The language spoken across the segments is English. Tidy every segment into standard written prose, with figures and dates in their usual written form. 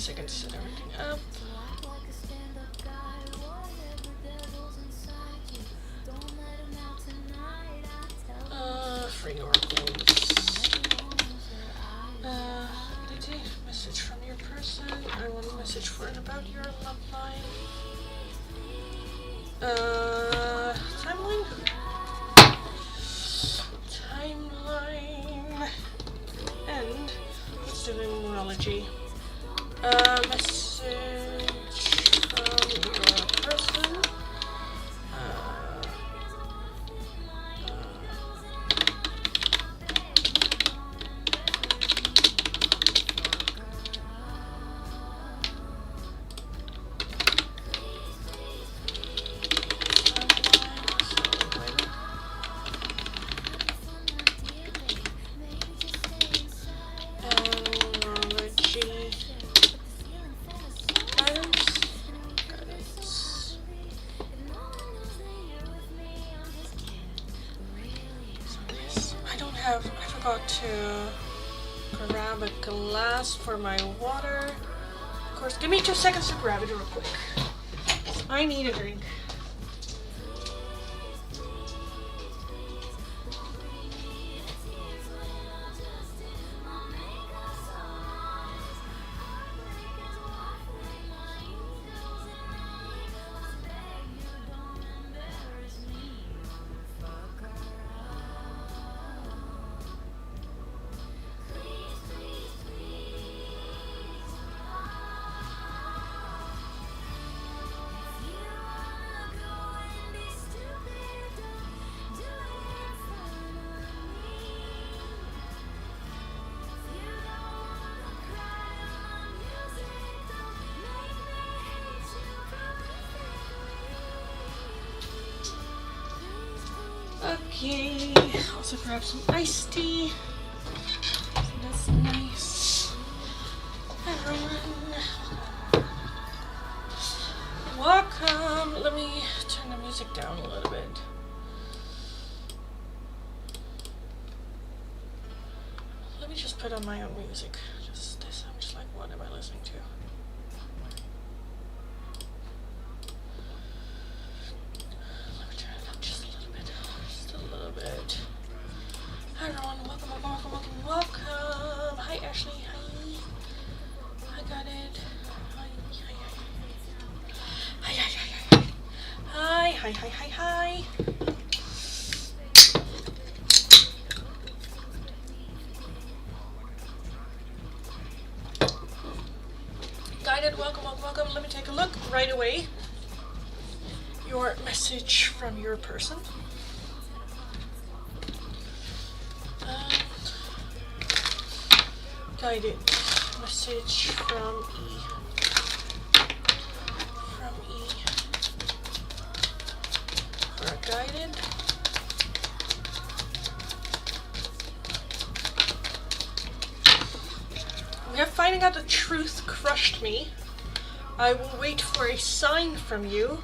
second to set everything up. For your goals. Message from your person. I want a message for and about your love life. Timeline? Timeline. And let's do the numerology. Message from your person. I forgot to grab a glass for my water. Of course, give me 2 seconds to grab it real quick. I need a drink. Okay, also grab some iced tea. That's nice. Everyone, welcome. Let me turn the music down a little bit. Let me just put on my own music. Just this. I'm just like, what am I listening to? Hi everyone, welcome. Hi Ashley, hi. I got it. Hi. Guided, welcome. Let me take a look right away. Your message from your person. Guided message from E. For a guided. We have finding out the truth crushed me. I will wait for a sign from you,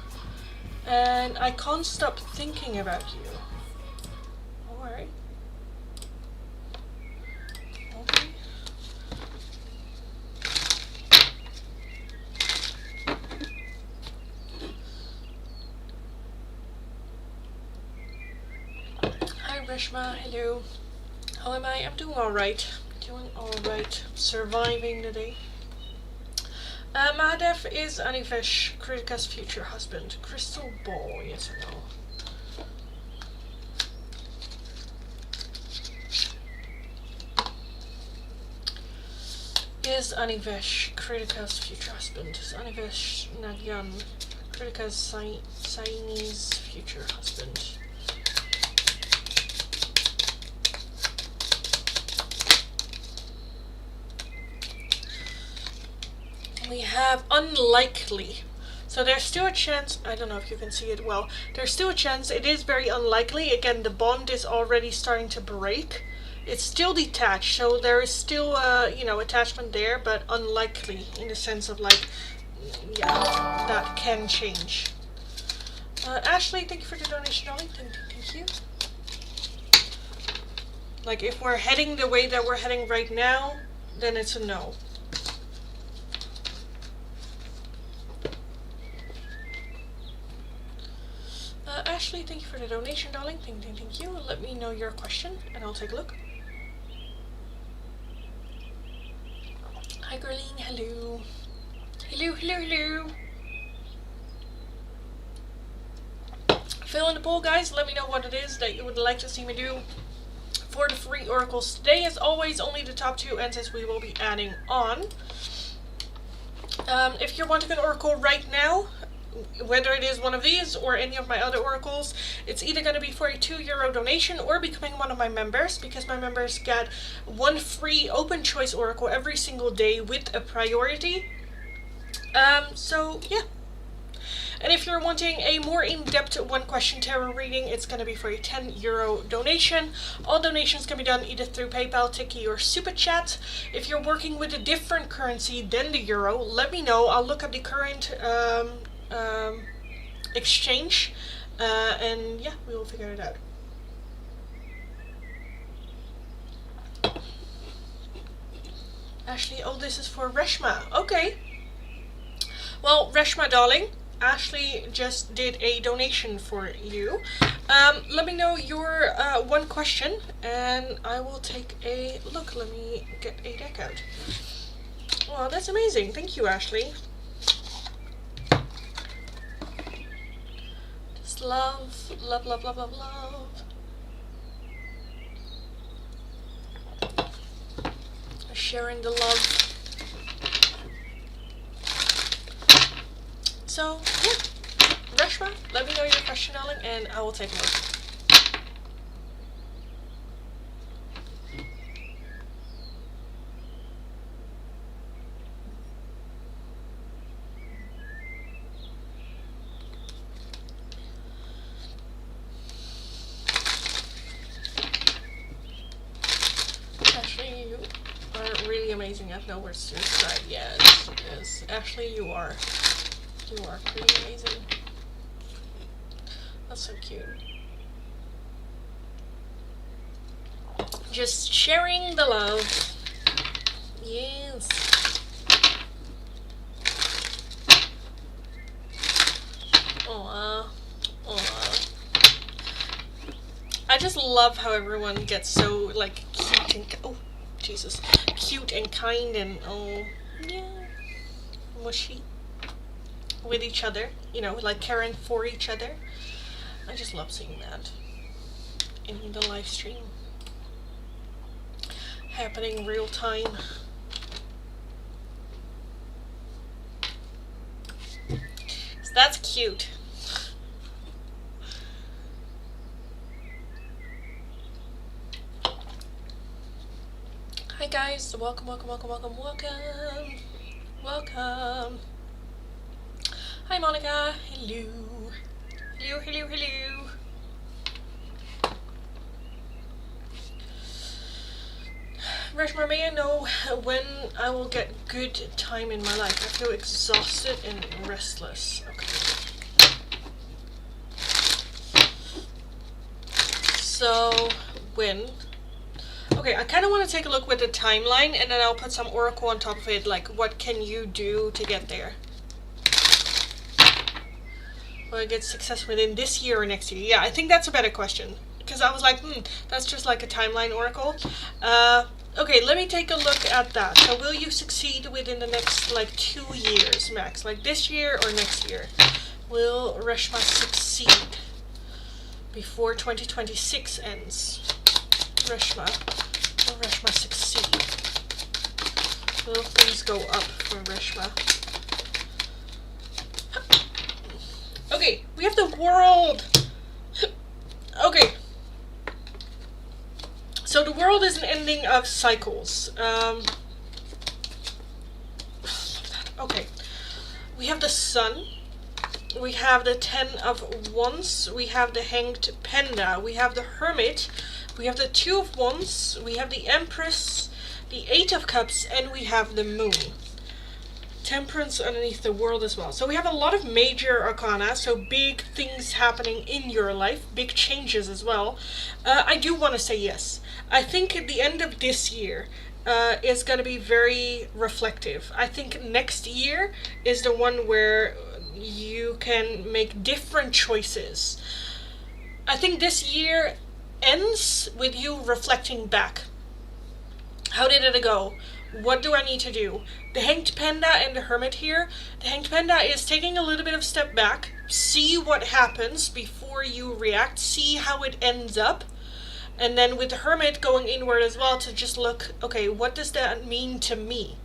and I can't stop thinking about you. Alright. Okay. Hi Reshma, hello. How am I? I'm doing alright. Surviving the day. Mahadev is Anivesh, Kritika's future husband. Crystal ball, yes or no? Is Anivesh Kritika's future husband? Is Anivesh Nagyan Kritika's Siamese future husband? We have unlikely. So there's still a chance, I don't know if you can see it well, there's still a chance, it is very unlikely. Again, the bond is already starting to break. It's still detached, so there is still attachment there, but unlikely in the sense of like, yeah, that can change. Ashley, thank you for the donation, darling. Thank you. Like if we're heading the way that we're heading right now, then it's a no. donation, darling. Thank you. Let me know your question and I'll take a look. Hi, Gerline. Hello. Hello. Fill in the poll, guys. Let me know what it is that you would like to see me do for the free oracles today. As always, only the top 2 answers we will be adding on. If you're wanting an oracle right now, whether it is one of these or any of my other oracles, it's either going to be for a €2 donation or becoming one of my members, because my members get one free open choice oracle every single day with a priority. So yeah. And if you're wanting a more in-depth one-question tarot reading, it's going to be for a €10 donation. All donations can be done either through PayPal, Tiki, or Super Chat. If you're working with a different currency than the euro, let me know. I'll look up the current exchange, and yeah, we will figure it out. Ashley, oh, this is for Reshma. Okay. Well, Reshma, darling, Ashley just did a donation for you. Let me know your one question and I will take a look. Let me get a deck out. Well, that's amazing. Thank you, Ashley. Just love. Sharing the love. So, yeah, Reshma, let me know your question, darling, and I will take a look. Ashley, you are really amazing. I have no words to describe. Yes. Ashley, you are pretty amazing. That's so cute. Just sharing the love. Yes. Aww. I just love how everyone gets so like cute and cute and kind and mushy with each other, like caring for each other. I just love seeing that in the live stream happening real time. So that's cute. Hi guys, welcome. Hi Monica, hello. Reshma, may I know when I will get good time in my life? I feel exhausted and restless. Okay. So, when? Okay, I kind of want to take a look with the timeline and then I'll put some oracle on top of it, like what can you do to get there? Will I get success within this year or next year? Yeah, I think that's a better question. Because I was like, that's just like a timeline oracle. Okay, let me take a look at that. So will you succeed within the next, 2 years max? Like this year or next year? Will Reshma succeed before 2026 ends? Will Reshma succeed? Will things go up for Reshma? Okay, we have the world. Okay. So the world is an ending of cycles. Okay. We have the sun. We have the 10 of Wands. We have the Hanged Panda. We have the Hermit. We have the 2 of Wands. We have the Empress. The 8 of Cups. And we have the Moon. Temperance underneath the world as well. So we have a lot of major arcana, so big things happening in your life, big changes as well. I do want to say yes. I think at the end of this year is going to be very reflective. I think next year is the one where you can make different choices. I think this year ends with you reflecting back. How did it go? What do I need to do? The Hanged Panda and the Hermit here. The Hanged Panda is taking a little bit of step back. See what happens before you react. See how it ends up. And then with the Hermit going inward as well to just look, okay, what does that mean to me?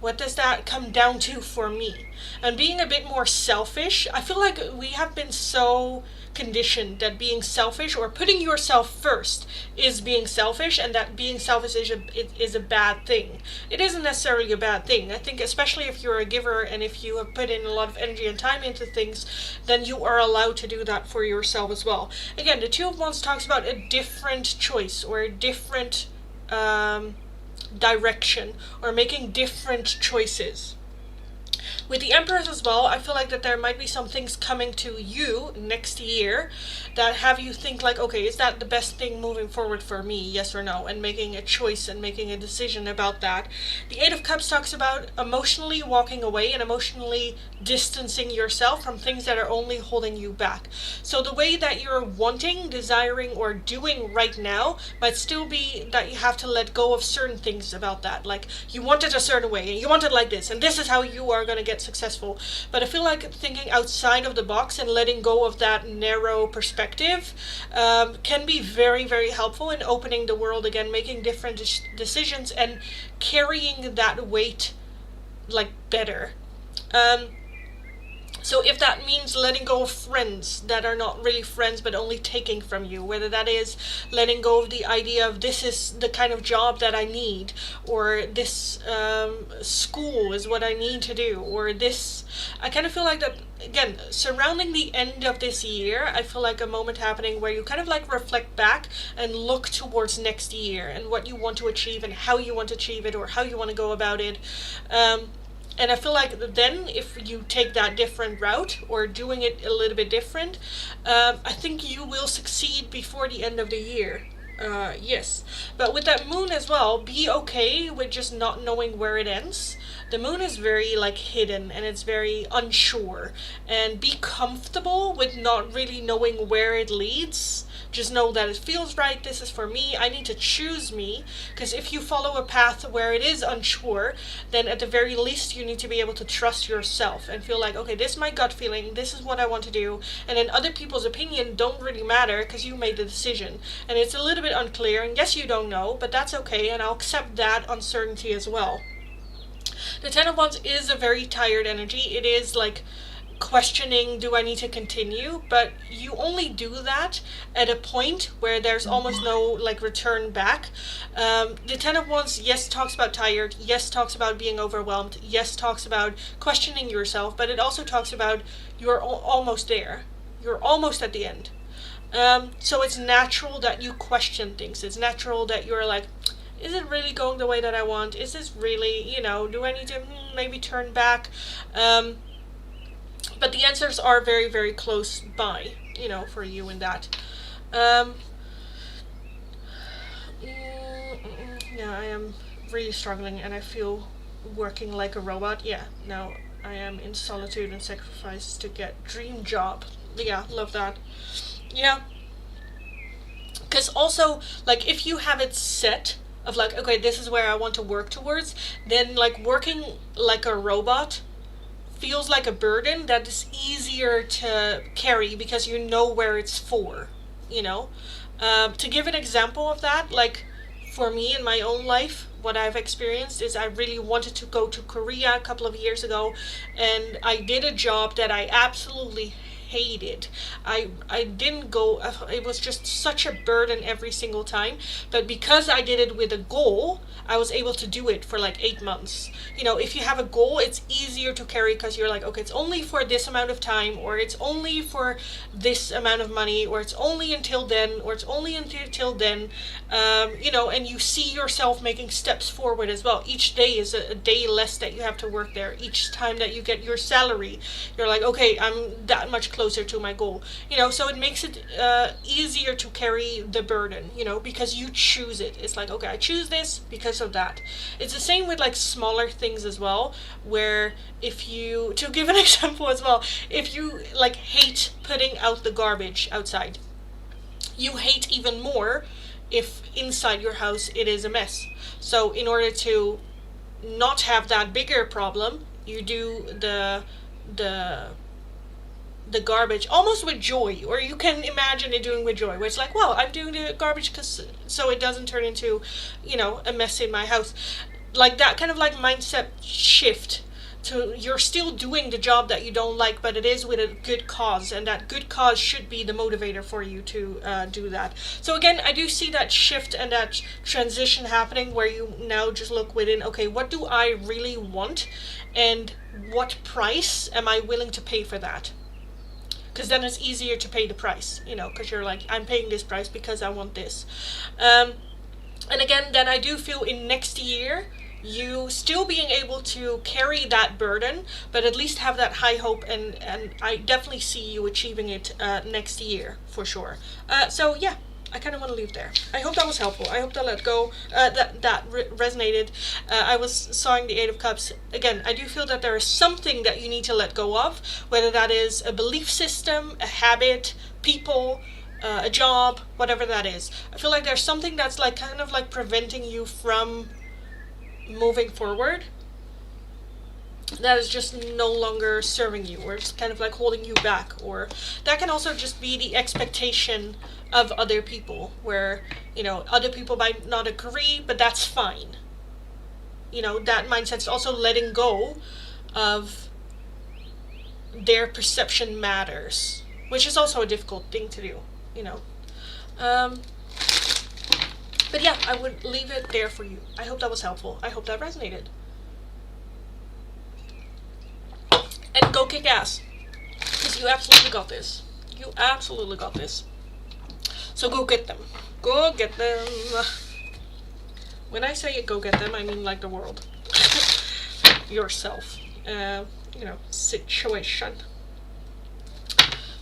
What does that come down to for me? And being a bit more selfish. I feel like we have been so conditioned that being selfish or putting yourself first is being selfish, and that being selfish is a bad thing. It isn't necessarily a bad thing. I think especially if you're a giver and if you have put in a lot of energy and time into things, then you are allowed to do that for yourself as well. Again, the Two of Wands talks about a different choice or a different direction, or making different choices. With the Empress as well, I feel like that there might be some things coming to you next year that have you think like, okay, is that the best thing moving forward for me, yes or no, and making a choice and making a decision about that. The Eight of Cups talks about emotionally walking away and emotionally distancing yourself from things that are only holding you back. So the way that you're wanting, desiring, or doing right now might still be that you have to let go of certain things about that. Like, you want it a certain way, and you want it like this, and this is how you are going to get successful. But I feel like thinking outside of the box and letting go of that narrow perspective can be very, very helpful in opening the world again, making different decisions, and carrying that weight like better. So if that means letting go of friends that are not really friends but only taking from you, whether that is letting go of the idea of this is the kind of job that I need, or this school is what I need to do, or this, I kind of feel like that, again, surrounding the end of this year, I feel like a moment happening where you kind of like reflect back and look towards next year and what you want to achieve and how you want to achieve it or how you want to go about it. And I feel like then if you take that different route or doing it a little bit different, I think you will succeed before the end of the year. Yes. But with that moon as well, be okay with just not knowing where it ends. The moon is very like hidden and it's very unsure. And be comfortable with not really knowing where it leads. Just know that it feels right, this is for me, I need to choose me. Because if you follow a path where it is unsure, then at the very least you need to be able to trust yourself and feel like, okay, this is my gut feeling, this is what I want to do. And then other people's opinion don't really matter because you made the decision. And it's a little bit unclear, and yes, you don't know, but that's okay, and I'll accept that uncertainty as well. The Ten of Wands is a very tired energy. It is like questioning, do I need to continue? But you only do that at a point where there's almost no like return back. The Ten of Wands, yes, talks about tired, yes, talks about being overwhelmed, yes, talks about questioning yourself, but it also talks about you're almost there, you're almost at the end. So it's natural that you question things. It's natural that you're like, is it really going the way that I want? Is this really, do I need to maybe turn back? But the answers are very, very close by, for you in that. Yeah, I am really struggling and I feel working like a robot. Yeah, now I am in solitude and sacrifice to get dream job. Yeah, love that. Yeah. Because also, like, if you have it set of like, okay, this is where I want to work towards, then like working like a robot feels like a burden that is easier to carry because you know where it's for, To give an example of that, like for me in my own life, what I've experienced is I really wanted to go to Korea a couple of years ago, and I did a job that I absolutely hated. I didn't go, it was just such a burden every single time, but because I did it with a goal, I was able to do it for like 8 months. If you have a goal, it's easier to carry because you're like, okay, it's only for this amount of time, or it's only for this amount of money, or it's only until then, or it's only until then, and you see yourself making steps forward as well. Each day is a day less that you have to work there. Each time that you get your salary, you're like, okay, I'm that much closer closer to my goal. You know, so it makes it easier to carry the burden, you know, because you choose it. It's like, okay, I choose this because of that. It's the same with like smaller things as well, where if you, to give an example as well, if you like hate putting out the garbage outside, you hate even more if inside your house it is a mess. So in order to not have that bigger problem, you do the garbage almost with joy, or you can imagine it doing with joy, where it's like, well, I'm doing the garbage because so it doesn't turn into, you know, a mess in my house. Like that kind of like mindset shift to, you're still doing the job that you don't like, but it is with a good cause, and that good cause should be the motivator for you to do that. So again, I do see that shift and that transition happening, where you now just look within, okay, what do I really want, and what price am I willing to pay for that? Because then it's easier to pay the price, you know, because you're like, I'm paying this price because I want this. And again, then I do feel in next year, you still being able to carry that burden, but at least have that high hope, and I definitely see you achieving it next year for sure. So yeah, I kind of want to leave there. I hope that was helpful. I hope that let go, that resonated. I was sawing the Eight of Cups. Again, I do feel that there is something that you need to let go of, whether that is a belief system, a habit, people, a job, whatever that is. I feel like there's something that's like kind of like preventing you from moving forward, that is just no longer serving you, or it's kind of like holding you back. Or that can also just be the expectation of other people, where, you know, other people might not agree, but that's fine. You know, that mindset's also letting go of their perception matters, which is also a difficult thing to do, you know. But yeah, I would leave it there for you. I hope that was helpful. I hope that resonated. And go kick ass, because you absolutely got this. You absolutely got this. So go get them. Go get them. When I say go get them, I mean like the world. Yourself. You know, situation.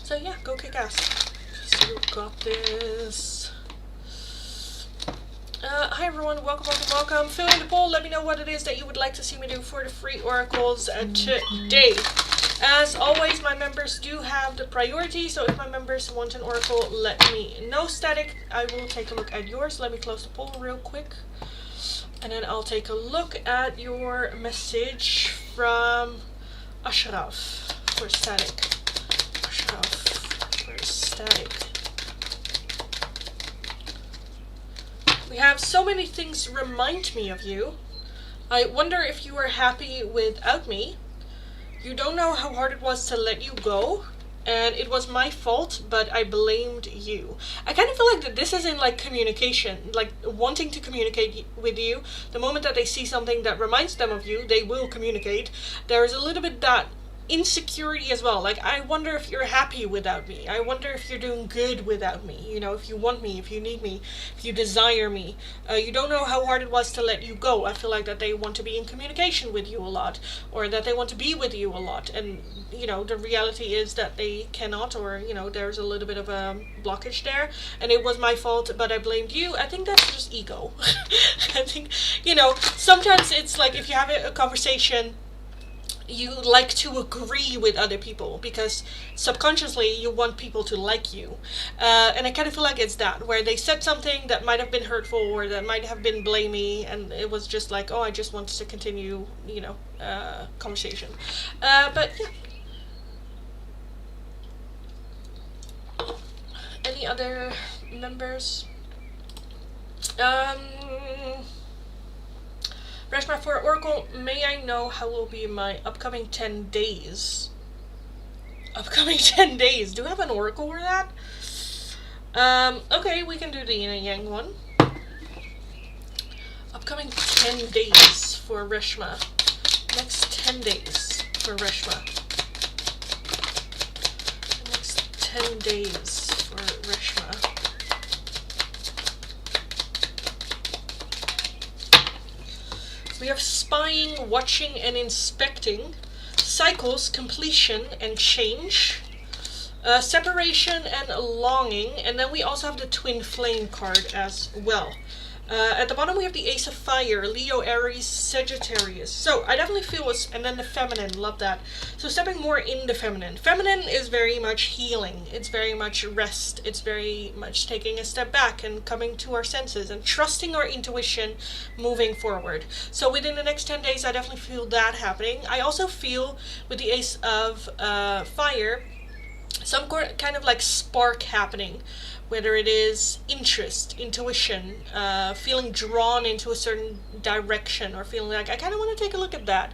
So yeah, go kick ass. So you got this. Hi everyone, welcome. Fill in the poll, let me know what it is that you would like to see me do for the free oracles today. As always, my members do have the priority, so if my members want an oracle, let me know. Static, I will take a look at yours. Let me close the poll real quick, and then I'll take a look at your message from Ashraf for Static. Ashraf for Static. We have so many things remind me of you. I wonder if you are happy without me. You don't know how hard it was to let you go, and it was my fault, but I blamed you. I kind of feel like that this is in like communication, like wanting to communicate with you. The moment that they see something that reminds them of you, they will communicate. There is a little bit that insecurity as well. Like, I wonder if you're happy without me. I wonder if you're doing good without me. You know, if you want me, if you need me, if you desire me. You don't know how hard it was to let you go. I feel like that they want to be in communication with you a lot, or that they want to be with you a lot. And, you know, the reality is that they cannot, or, you know, there's a little bit of a blockage there. And it was my fault, but I blamed you. I think that's just ego. I think, you know, sometimes it's like if you have a conversation, you like to agree with other people because subconsciously you want people to like you. And I kind of feel like it's that, where they said something that might have been hurtful or that might have been blamey, and it was just like, oh, I just want to continue, you know, conversation. But yeah. Any other members? Reshma, for Oracle, may I know how will be my upcoming 10 days? Upcoming 10 days. Do I have an Oracle for that? Okay, we can do the Yin and Yang one. Upcoming 10 days for Reshma. Next 10 days for Reshma. Next 10 days for Reshma. We have spying, watching, and inspecting, cycles, completion, and change. Separation and longing, and then we also have the twin flame card as well. At the bottom we have the Ace of Fire, Leo, Aries, Sagittarius. So I definitely feel and then the feminine, love that. So stepping more in the feminine. Feminine is very much healing. It's very much rest. It's very much taking a step back and coming to our senses and trusting our intuition moving forward. So within the next 10 days, I definitely feel that happening. I also feel with the Ace of Fire, some kind of like spark happening, whether it is interest, intuition, feeling drawn into a certain direction, or feeling like I kind of want to take a look at that.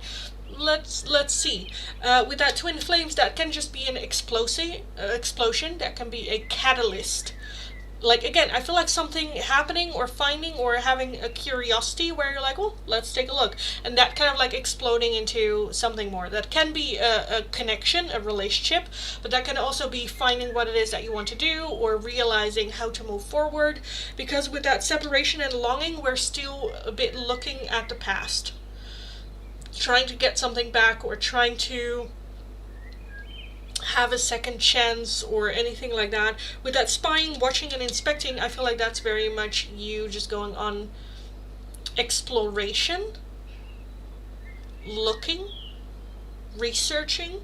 Let's see. With that twin flames, that can just be an explosion. That can be a catalyst. Like, again, I feel like something happening or finding or having a curiosity where you're like, well, let's take a look. And that kind of like exploding into something more. That can be a connection, a relationship, but that can also be finding what it is that you want to do or realizing how to move forward. Because with that separation and longing, we're still a bit looking at the past. Trying to get something back or trying to have a second chance or anything like that. With that spying, watching, and inspecting, I feel like that's very much you just going on exploration, looking, researching.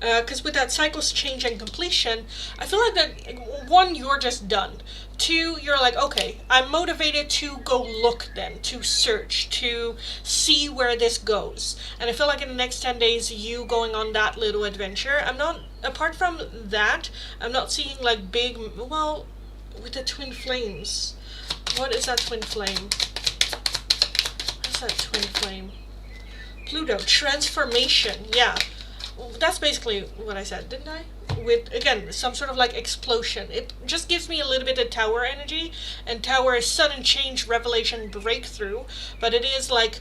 Because with that cycles, change, and completion, I feel like that, one, you're just done. Two, you're like, okay, I'm motivated to go look then, to search, to see where this goes. And I feel like in the next 10 days, you going on that little adventure. I'm not, apart from that, I'm not seeing like big, well, with the twin flames. What is that twin flame? What's that twin flame? Pluto, transformation, yeah. That's basically what I said, didn't I? With, again, some sort of like explosion. It just gives me a little bit of Tower energy, and Tower is sudden change, revelation, breakthrough, but it is like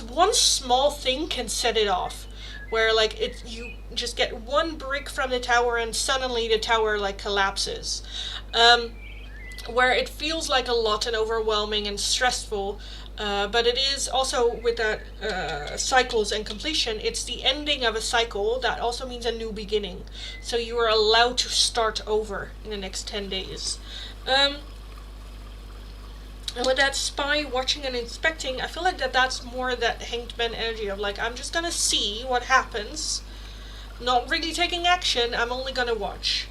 one small thing can set it off, where like you just get one brick from the tower and suddenly the tower like collapses. Where it feels like a lot and overwhelming and stressful. But it is also with that cycles and completion, it's the ending of a cycle that also means a new beginning. So you are allowed to start over in the next 10 days. And with that spy, watching, and inspecting, I feel like that's more that Hanged Man energy of like, I'm just gonna see what happens. Not really taking action, I'm only gonna watch.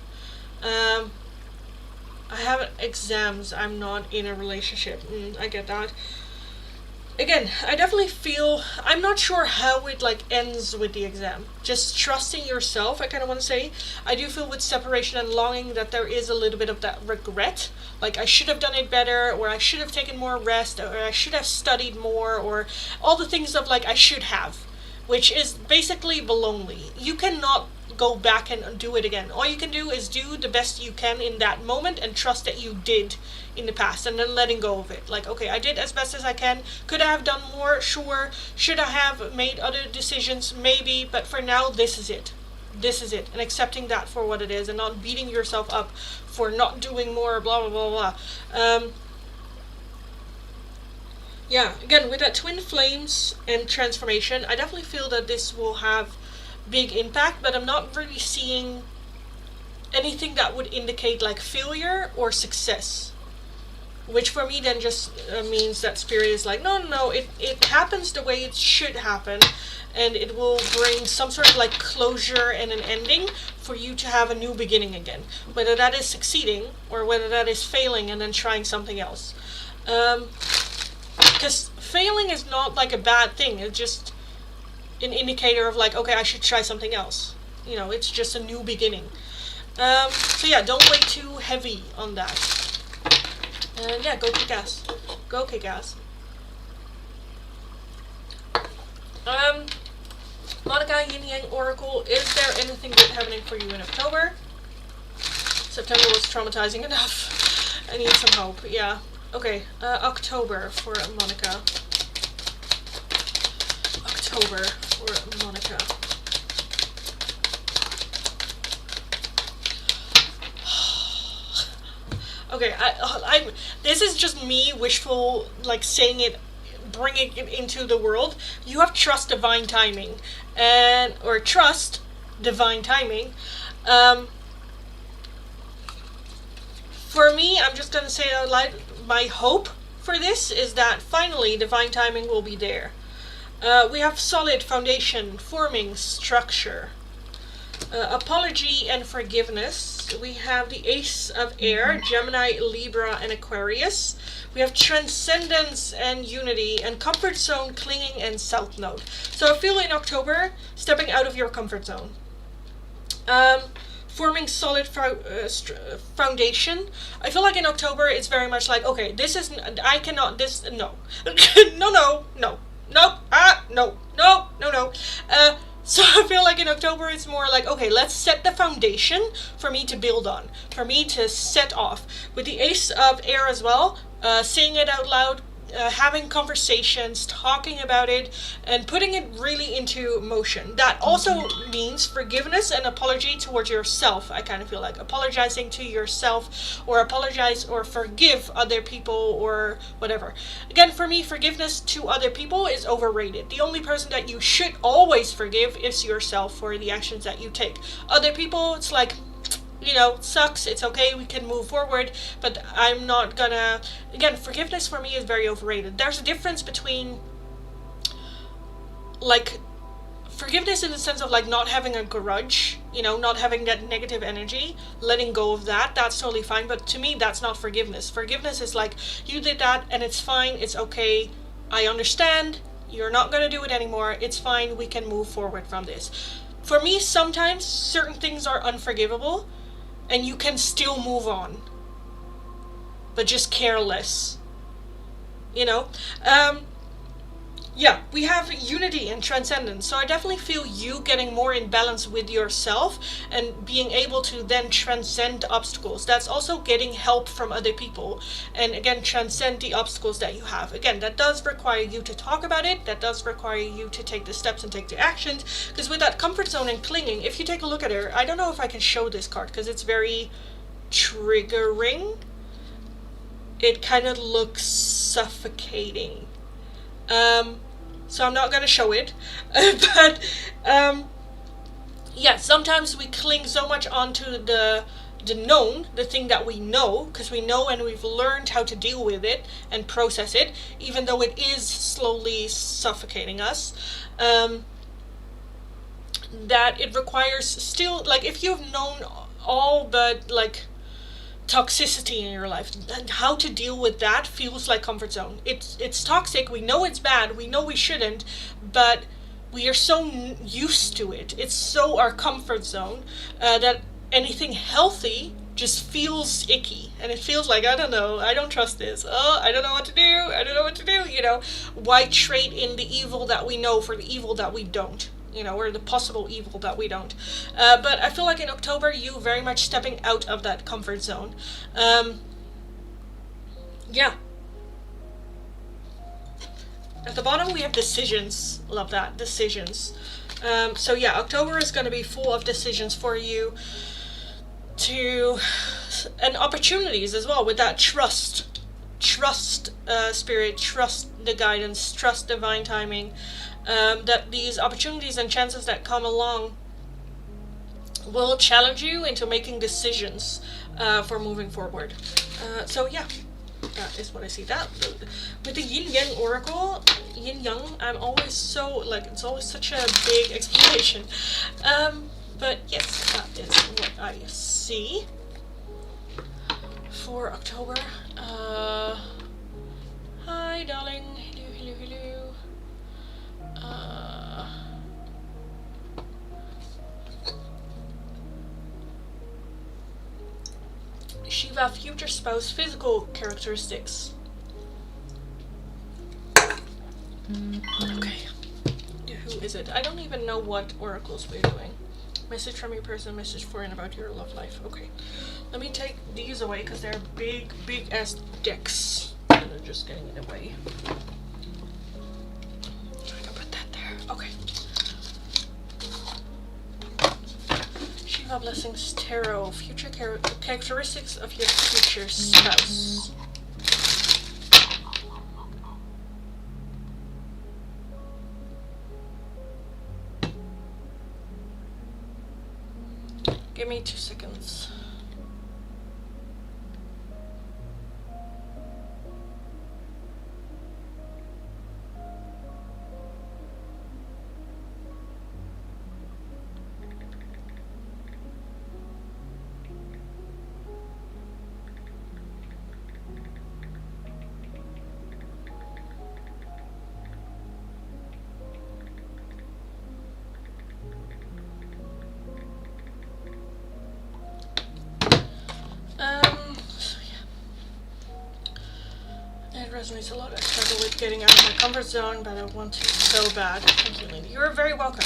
I have exams, I'm not in a relationship. I get that. Again, I definitely feel, I'm not sure how it like ends with the exam. Just trusting yourself, I kind of want to say. I do feel with separation and longing that there is a little bit of that regret. Like I should have done it better, or I should have taken more rest, or I should have studied more, or all the things of like I should have. Which is basically baloney. You cannot go back and do it again. All you can do is do the best you can in that moment and trust that you did in the past, and then letting go of it. Like, okay, I did as best as I can. Could I have done more? Sure. Should I have made other decisions? Maybe. But for now, this is it. This is it. And accepting that for what it is, and not beating yourself up for not doing more, blah, blah, blah, blah. Yeah, again, with that twin flames and transformation, I definitely feel that this will have big impact, but I'm not really seeing anything that would indicate like failure or success. Which for me then just means that Spirit is like, no, it happens the way it should happen, and it will bring some sort of like closure and an ending for you to have a new beginning again. Whether that is succeeding, or whether that is failing and then trying something else. Because failing is not like a bad thing, it's just an indicator of like, okay, I should try something else. You know, it's just a new beginning. So yeah, don't weigh too heavy on that. And yeah, go kick ass. Go kick ass. Monica, Yin Yang Oracle, is there anything good happening for you in October? September was traumatizing enough. I need some hope, yeah. Okay, October for Monica. October for Monica. Okay, I this is just me wishful, like saying it, bringing it into the world. You have trust divine timing, or trust divine timing. Um, for me, I'm just gonna say out loud, my hope for this is that finally divine timing will be there. We have solid foundation, forming structure. Apology and forgiveness. We have the Ace of Air, Gemini, Libra, and Aquarius. We have transcendence and unity, and comfort zone, clinging, and south node. So I feel in October, stepping out of your comfort zone. Forming solid foundation. I feel like in October it's very much like, okay, this is, I cannot, this, no. No. So I feel like in October it's more like, okay, let's set the foundation for me to build on, for me to set off. With the Ace of Air as well, saying it out loud, having conversations, talking about it, and putting it really into motion. That also means forgiveness and apology towards yourself. I kind of feel like apologizing to yourself, or apologize or forgive other people, or whatever. Again, for me, forgiveness to other people is overrated. The only person that you should always forgive is yourself for the actions that you take. Other people, it's like, you know, sucks, it's okay, we can move forward, but I'm not gonna, again, forgiveness for me is very overrated. There's a difference between, like, forgiveness in the sense of, like, not having a grudge, you know, not having that negative energy, letting go of that, that's totally fine, but to me, that's not forgiveness. Forgiveness is like, you did that, and it's fine, it's okay, I understand, you're not gonna do it anymore, it's fine, we can move forward from this. For me, sometimes certain things are unforgivable, and you can still move on, but just care less, you know. Yeah, we have unity and transcendence, so I definitely feel you getting more in balance with yourself and being able to then transcend obstacles. That's also getting help from other people, and again, transcend the obstacles that you have. Again, that does require you to talk about it, that does require you to take the steps and take the actions, because with that comfort zone and clinging, if you take a look at her, I don't know if I can show this card because it's very triggering. It kind of looks suffocating. So I'm not going to show it, but yeah, sometimes we cling so much onto the known, the thing that we know, because we know and we've learned how to deal with it and process it, even though it is slowly suffocating us, that it requires still, like, if you've known all but, like, toxicity in your life, and how to deal with that feels like comfort zone. It's toxic, we know it's bad, we know we shouldn't, but we are so used to it, it's so our comfort zone, that anything healthy just feels icky, and it feels like, I don't know, I don't trust this, I don't know what to do, you know. Why trade in the evil that we know for the evil that we don't, you know, or the possible evil that we don't. But I feel like in October, you very much stepping out of that comfort zone. Yeah. At the bottom, we have decisions. Love that, decisions. So yeah, October is going to be full of decisions for you and opportunities as well, with that trust spirit, trust the guidance, trust divine timing. That these opportunities and chances that come along will challenge you into making decisions for moving forward. So yeah, that is what I see. That with the Yin Yang Oracle, Yin Yang, I'm always so, like, it's always such a big explanation. But yes, that is what I see for October. Hi, darling. Hello. Shiva, future spouse, physical characteristics. Okay. Who is it? I don't even know what oracles we're doing. Message from your person, message for and about your love life. Okay. Let me take these away because they're big ass decks. And they're just getting in the way. Okay. Shiva Blessings Tarot. Future characteristics of your future spouse. Give give me 2 seconds. It resonates a lot. I struggle with getting out of my comfort zone, but I want to so bad. Thank you, Lindy. You're very welcome.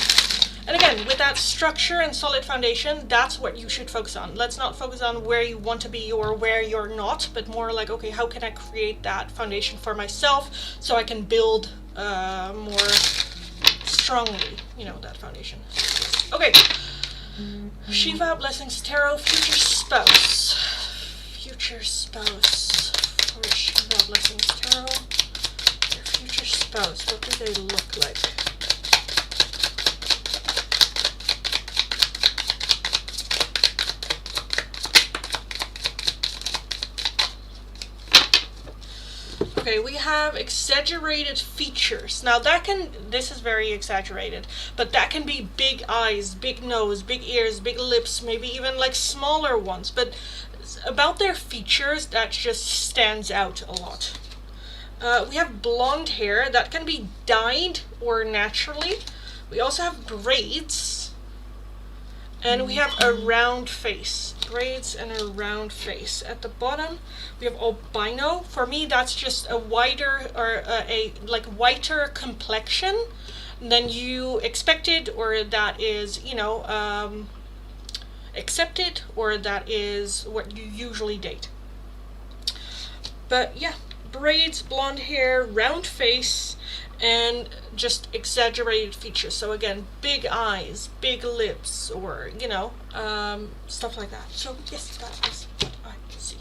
And again, with that structure and solid foundation, that's what you should focus on. Let's not focus on where you want to be or where you're not, but more like, okay, how can I create that foundation for myself so I can build more strongly, you know, that foundation. Okay. Shiva, blessings, tarot, future spouse. Future spouse. For Shiva, blessings, tarot. Your future spouse, what do they look like? Okay, we have exaggerated features. Now that can, this is very exaggerated, but that can be big eyes, big nose, big ears, big lips, maybe even like smaller ones. But about their features, that just stands out a lot. We have blonde hair that can be dyed or naturally. We also have braids, and we have a round face. Braids and a round face. At the bottom we have albino. For me, that's just a whiter or a like whiter complexion than you expected, or that is, you know, accepted, or that is what you usually date. But yeah, braids, blonde hair, round face, and just exaggerated features. So again, big eyes, big lips, or, you know, stuff like that. So yes, that is what I see.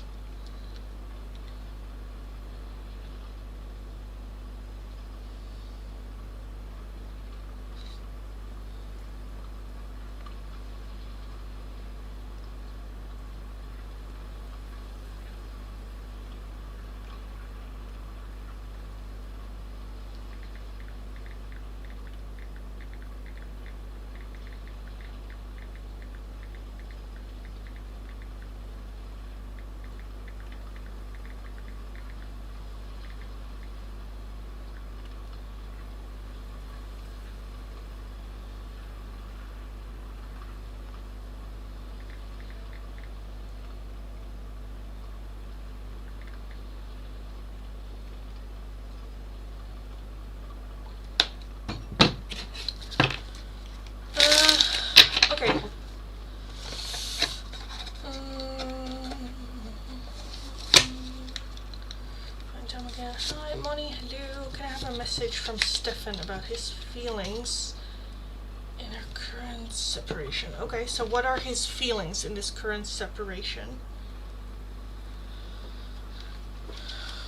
Hi, Moni, hello. Can I have a message from Stefan about his feelings in our current separation? Okay, so what are his feelings in this current separation?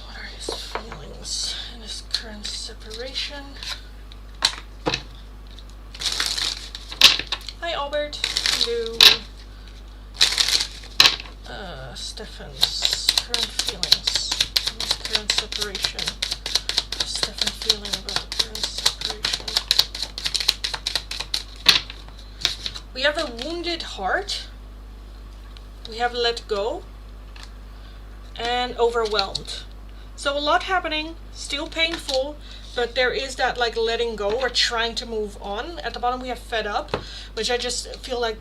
What are his feelings in this current separation? Hi, Albert. Hello. Stefan's current feelings. Current separation. What's Stefan feeling about current separation? We have a wounded heart. We have let go. And overwhelmed. So a lot happening, still painful, but there is that like letting go or trying to move on. At the bottom we have fed up, which I just feel like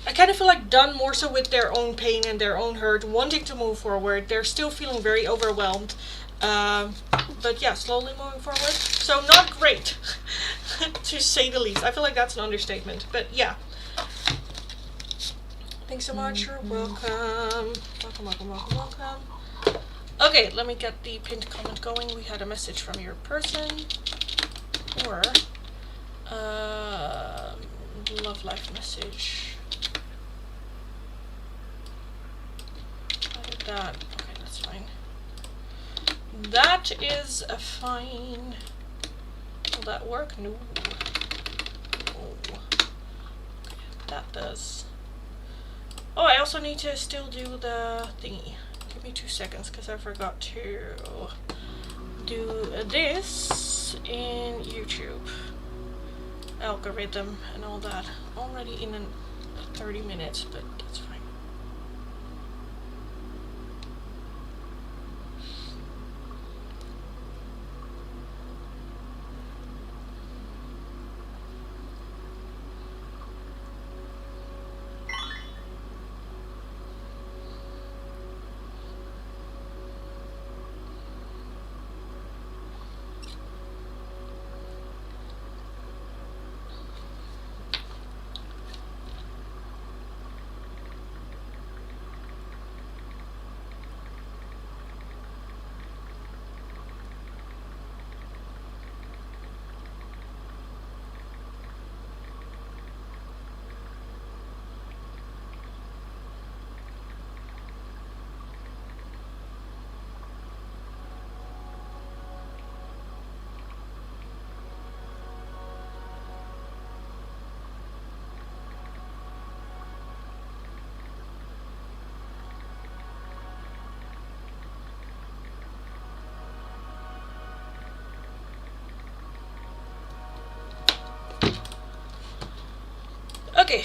I kind of feel like done more so with their own pain and their own hurt, wanting to move forward. They're still feeling very overwhelmed. But yeah, slowly moving forward. So not great, to say the least. I feel like that's an understatement, but yeah. Thanks so much, you're welcome. Welcome. Okay, let me get the pinned comment going. We had a message from your person. Or, love life message. That. Okay, that's fine. That is a fine. Will that work? No. Oh. Okay, that does. Oh, I also need to still do the thingy. Give me 2 seconds because I forgot to do this in YouTube. Algorithm and all that. Already in 30 minutes, but that's fine. Okay.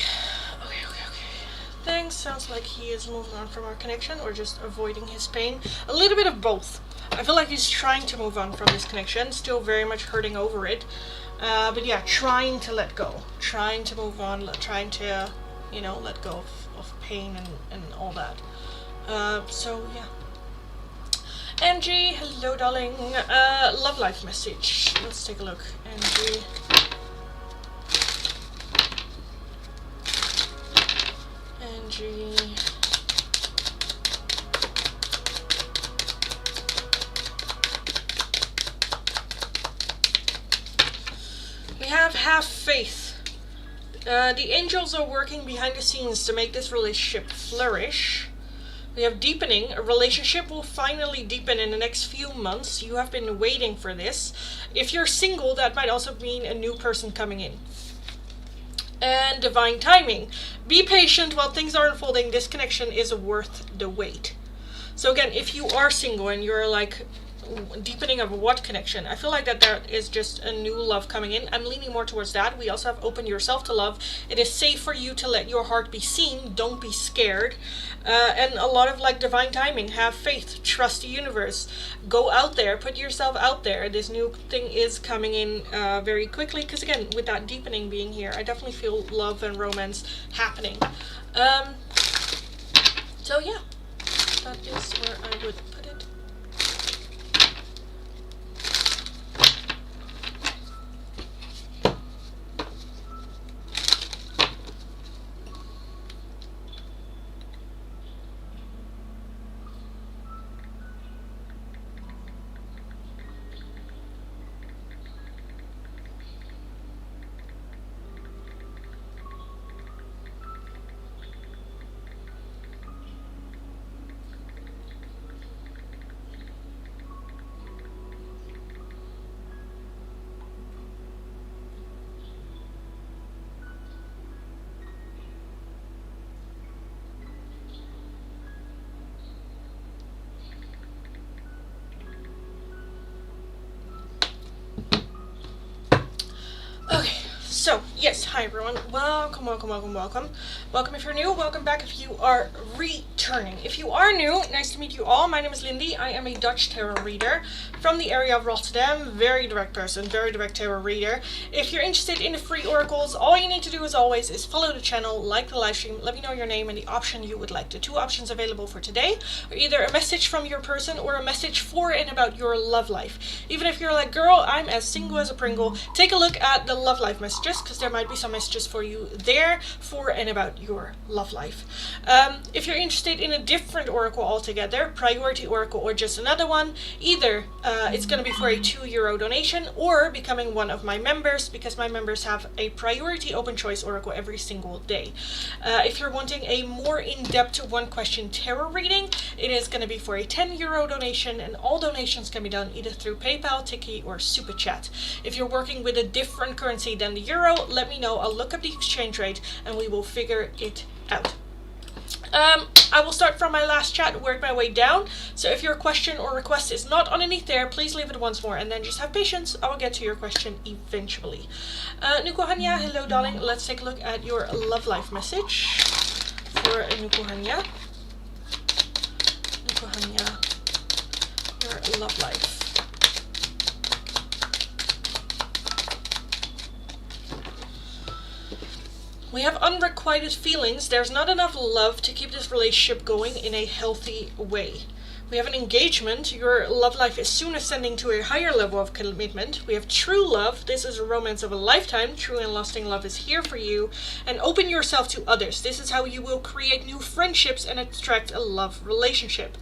Things sounds like he is moving on from our connection or just avoiding his pain. A little bit of both. I feel like he's trying to move on from this connection, still very much hurting over it. But yeah, trying to let go, trying to move on, trying to, you know, let go of pain and all that. So yeah. Angie, hello darling. Love life message. Let's take a look. Angie. We have faith. The angels are working behind the scenes to make this relationship flourish. We have deepening. A relationship will finally deepen in the next few months. You have been waiting for this. If you're single, that might also mean a new person coming in. And divine timing. Be patient while things are unfolding. This connection is worth the wait. So again, if you are single and you're like deepening of what connection, I feel like that there is just a new love coming in. I'm leaning more towards that. We also have open yourself to love. It is safe for you to let your heart be seen. Don't be scared. And a lot of like divine timing. Have faith. Trust the universe. Go out there. Put yourself out there. This new thing is coming in very quickly. Because again, with that deepening being here, I definitely feel love and romance happening. So yeah, that is where I would put it. So, yes, hi everyone. Welcome. Welcome if you're new, welcome back if you are returning. If you are new, nice to meet you all. My name is Lindy. I am a Dutch tarot reader from the area of Rotterdam. Very direct person, very direct tarot reader. If you're interested in the free oracles, all you need to do as always is follow the channel, like the live stream, let me know your name and the option you would like. The two options available for today are either a message from your person or a message for and about your love life. Even if you're like, girl, I'm as single as a Pringle, take a look at the love life messages, because there might be some messages for you there for and about your love life. If you're interested in a different oracle altogether, priority oracle or just another one, either it's going to be for a €2 donation or becoming one of my members, because my members have a priority open choice oracle every single day. If you're wanting a more in-depth one question tarot reading, it is going to be for a €10 donation, and all donations can be done either through PayPal, Tiki, or Super Chat. If you're working with a different currency than the euro, let me know. I'll look up the exchange rate and we will figure it out. I will start from my last chat and work my way down. So if your question or request is not underneath there, please leave it once more and then just have patience. I will get to your question eventually. Nukuhanya, hello darling. Let's take a look at your love life message for Nukuhanya. Nukuhanya, your love life. We have unrequited feelings. There's not enough love to keep this relationship going in a healthy way. We have an engagement. Your love life is soon ascending to a higher level of commitment. We have true love. This is a romance of a lifetime. True and lasting love is here for you. And open yourself to others. This is how you will create new friendships and attract a love relationship.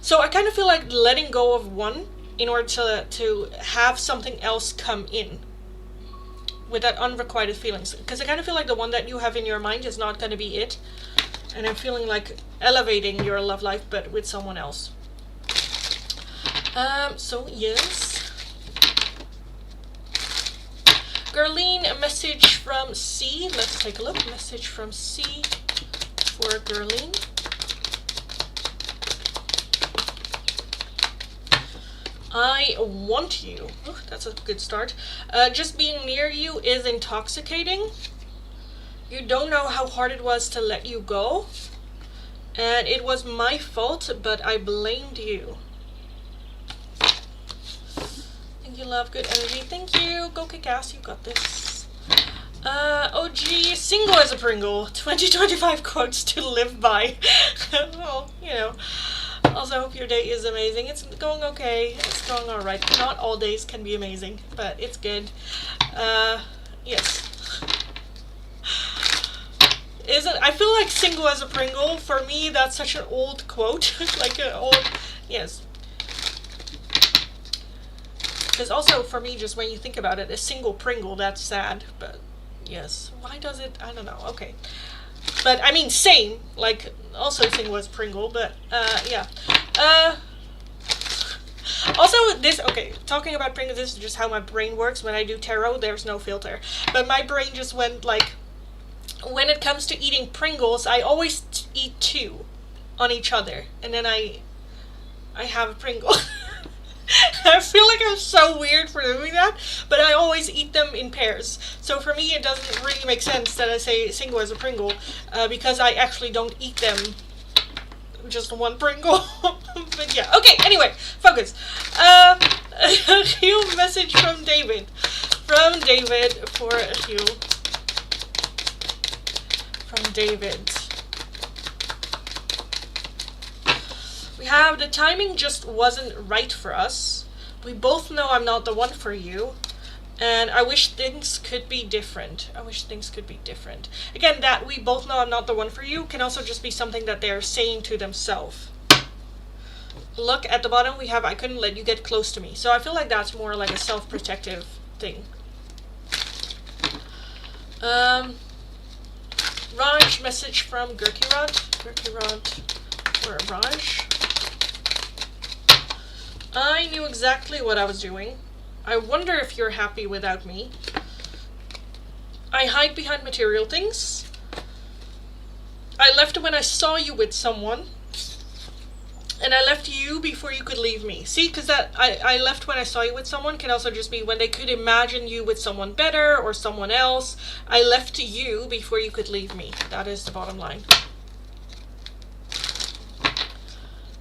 So I kind of feel like letting go of one in order to have something else come in. With that unrequited feelings, because I kind of feel like the one that you have in your mind is not going to be it, and I'm feeling like elevating your love life but with someone else. So yes, Gerline, a message from C. Let's take a look. Message from C for Gerline. I want you. Oh, that's a good start. Just being near you is intoxicating. You don't know how hard it was to let you go. And it was my fault, but I blamed you. Thank you, love. Good energy. Thank you. Go kick ass. You got this. OG, single as a Pringle. 2025 quotes to live by. Well, you know. Also, hope your day is amazing. It's going okay. It's going alright. Not all days can be amazing, but it's good. Yes. I feel like single as a Pringle, for me, that's such an old quote. Like an old, yes. Because also, for me, just when you think about it, a single Pringle, that's sad, but yes. Why does it? I don't know. Okay. But, I mean, same, like, also single as Pringle, but, yeah. Also, this, okay, talking about Pringles, this is just how my brain works. When I do tarot, there's no filter. But my brain just went, like, when it comes to eating Pringles, I always eat 2 on each other. And then I have a Pringle. I feel like I'm so weird for doing that, but I always eat them in pairs. So for me, it doesn't really make sense that I say single as a Pringle, because I actually don't eat them just one Pringle. But yeah, okay, anyway, focus. A Hugh message from David. From David for Hugh. From David. We have, the timing just wasn't right for us. We both know I'm not the one for you. And I wish things could be different. I wish things could be different. Again, that we both know I'm not the one for you can also just be something that they're saying to themselves. Look at the bottom, we have, I couldn't let you get close to me. So I feel like that's more like a self-protective thing. Raj, message from Gurkirod. Gurkirod for Raj. I knew exactly what I was doing. I wonder if you're happy without me. I hide behind material things. I left when I saw you with someone. And I left you before you could leave me. See, because that I left when I saw you with someone can also just be when they could imagine you with someone better or someone else. I left you before you could leave me. That is the bottom line.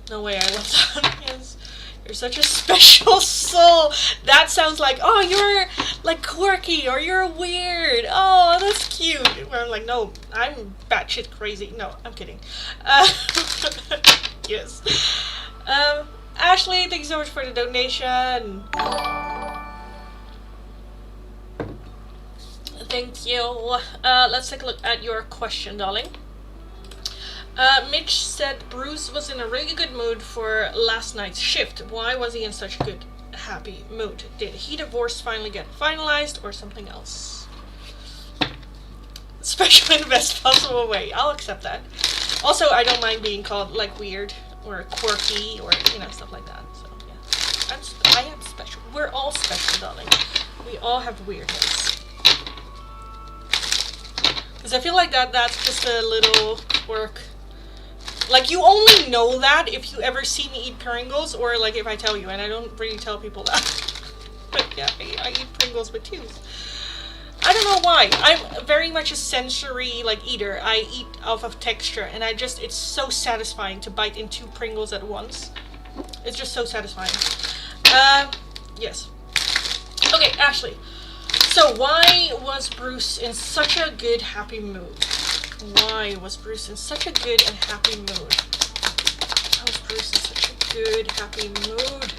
No way, I love that. Yes. You're such a special soul. That sounds like, oh, you're like quirky or you're weird. Oh, that's cute. Where I'm like, no, I'm batshit crazy. No, I'm kidding. Yes. Ashley, thank you so much for the donation. Thank you. Let's take a look at your question, darling. Mitch said Bruce was in a really good mood for last night's shift. Why was he in such a good, happy mood? Did he divorce finally get finalized or something else? Especially in the best possible way. I'll accept that. Also, I don't mind being called like weird or quirky or, you know, stuff like that. So, yeah. I am special. We're all special, darling. We all have weirdness. Because I feel like that's just a little quirk Like, you only know that if you ever see me eat Pringles, or like if I tell you, and I don't really tell people that. But yeah, I eat Pringles with tooth. I don't know why. I'm very much a sensory like eater. I eat off of texture, and it's so satisfying to bite into Pringles at once. It's just so satisfying. Yes. Okay, Ashley. So why was Bruce in such a good, happy mood? Why was Bruce in such a good and happy mood? Why was Bruce in such a good, happy mood?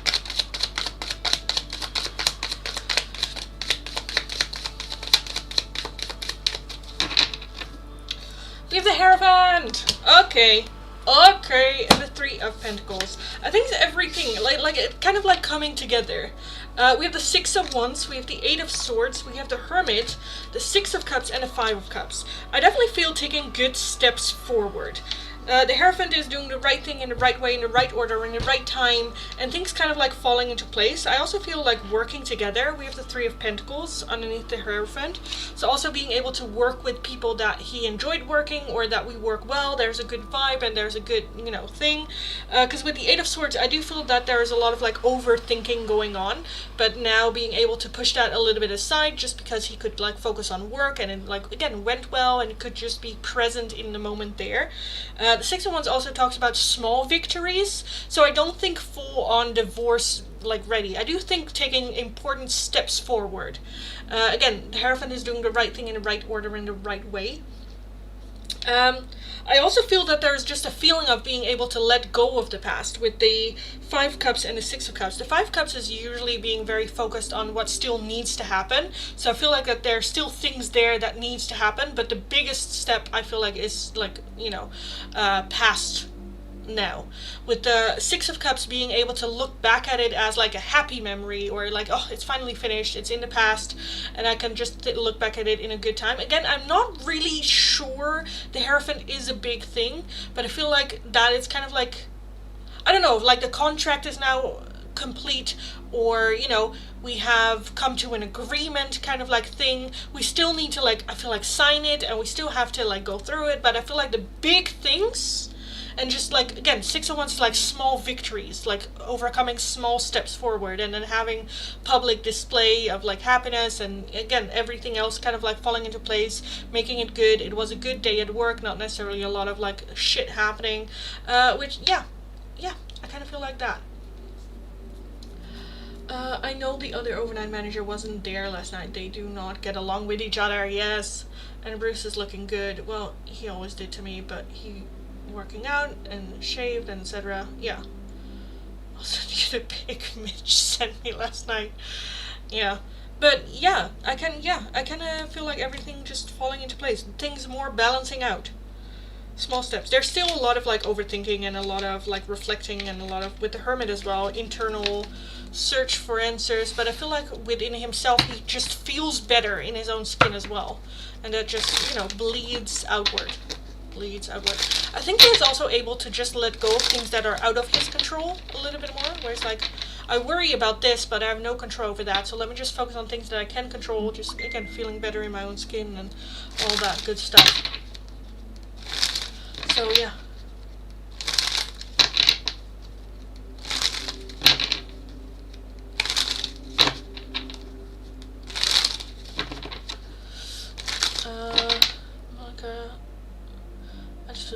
We have the Hierophant! Okay. Okay, and the Three of Pentacles. I think it's everything, like it kind of like coming together. We have the Six of Wands, we have the Eight of Swords, we have the Hermit, the Six of Cups, and the Five of Cups. I definitely feel taking good steps forward. The Hierophant is doing the right thing in the right way, in the right order, in the right time, and things kind of like falling into place. I also feel like working together. We have the Three of Pentacles underneath the Hierophant. So also being able to work with people that he enjoyed working, or that we work well, there's a good vibe and there's a good, you know, thing. Because with the Eight of Swords, I do feel that there is a lot of like overthinking going on, but now being able to push that a little bit aside just because he could like focus on work, and it like again went well and could just be present in the moment there. The Six of Wands also talks about small victories, so I don't think full on divorce like ready. I do think taking important steps forward. Again, the Hierophant is doing the right thing in the right order, in the right way. I also feel that there's just a feeling of being able to let go of the past with the Five of Cups and the Six of Cups. The Five of Cups is usually being very focused on what still needs to happen. So I feel like that there's still things there that needs to happen, but the biggest step I feel like is like, you know, past now. With the Six of Cups being able to look back at it as like a happy memory, or like, oh, it's finally finished, it's in the past, and I can just look back at it in a good time. Again, I'm not really sure the Hierophant is a big thing, but I feel like that it's kind of like, I don't know, like the contract is now complete, or, you know, we have come to an agreement kind of like thing. We still need to like, I feel like sign it, and we still have to like go through it, but I feel like the big things, and just like, again, Six of Wands is like small victories, like overcoming small steps forward, and then having public display of like happiness, and again, everything else kind of like falling into place, making it good. It was a good day at work, not necessarily a lot of like shit happening, which, yeah, I kind of feel like that. I know the other overnight manager wasn't there last night. They do not get along with each other, yes. And Bruce is looking good. Well, he always did to me, but he working out and shaved and etc. Yeah. Also, the big Mitch sent me last night. Yeah. But yeah, I kind of feel like everything just falling into place. Things more balancing out. Small steps. There's still a lot of like overthinking, and a lot of like reflecting, and a lot of, with the Hermit as well, internal search for answers, but I feel like within himself he just feels better in his own skin as well, and that just, you know, bleeds outward. I think he's also able to just let go of things that are out of his control a little bit more, where it's like, I worry about this, but I have no control over that, so let me just focus on things that I can control, just, again, feeling better in my own skin and all that good stuff. So, yeah.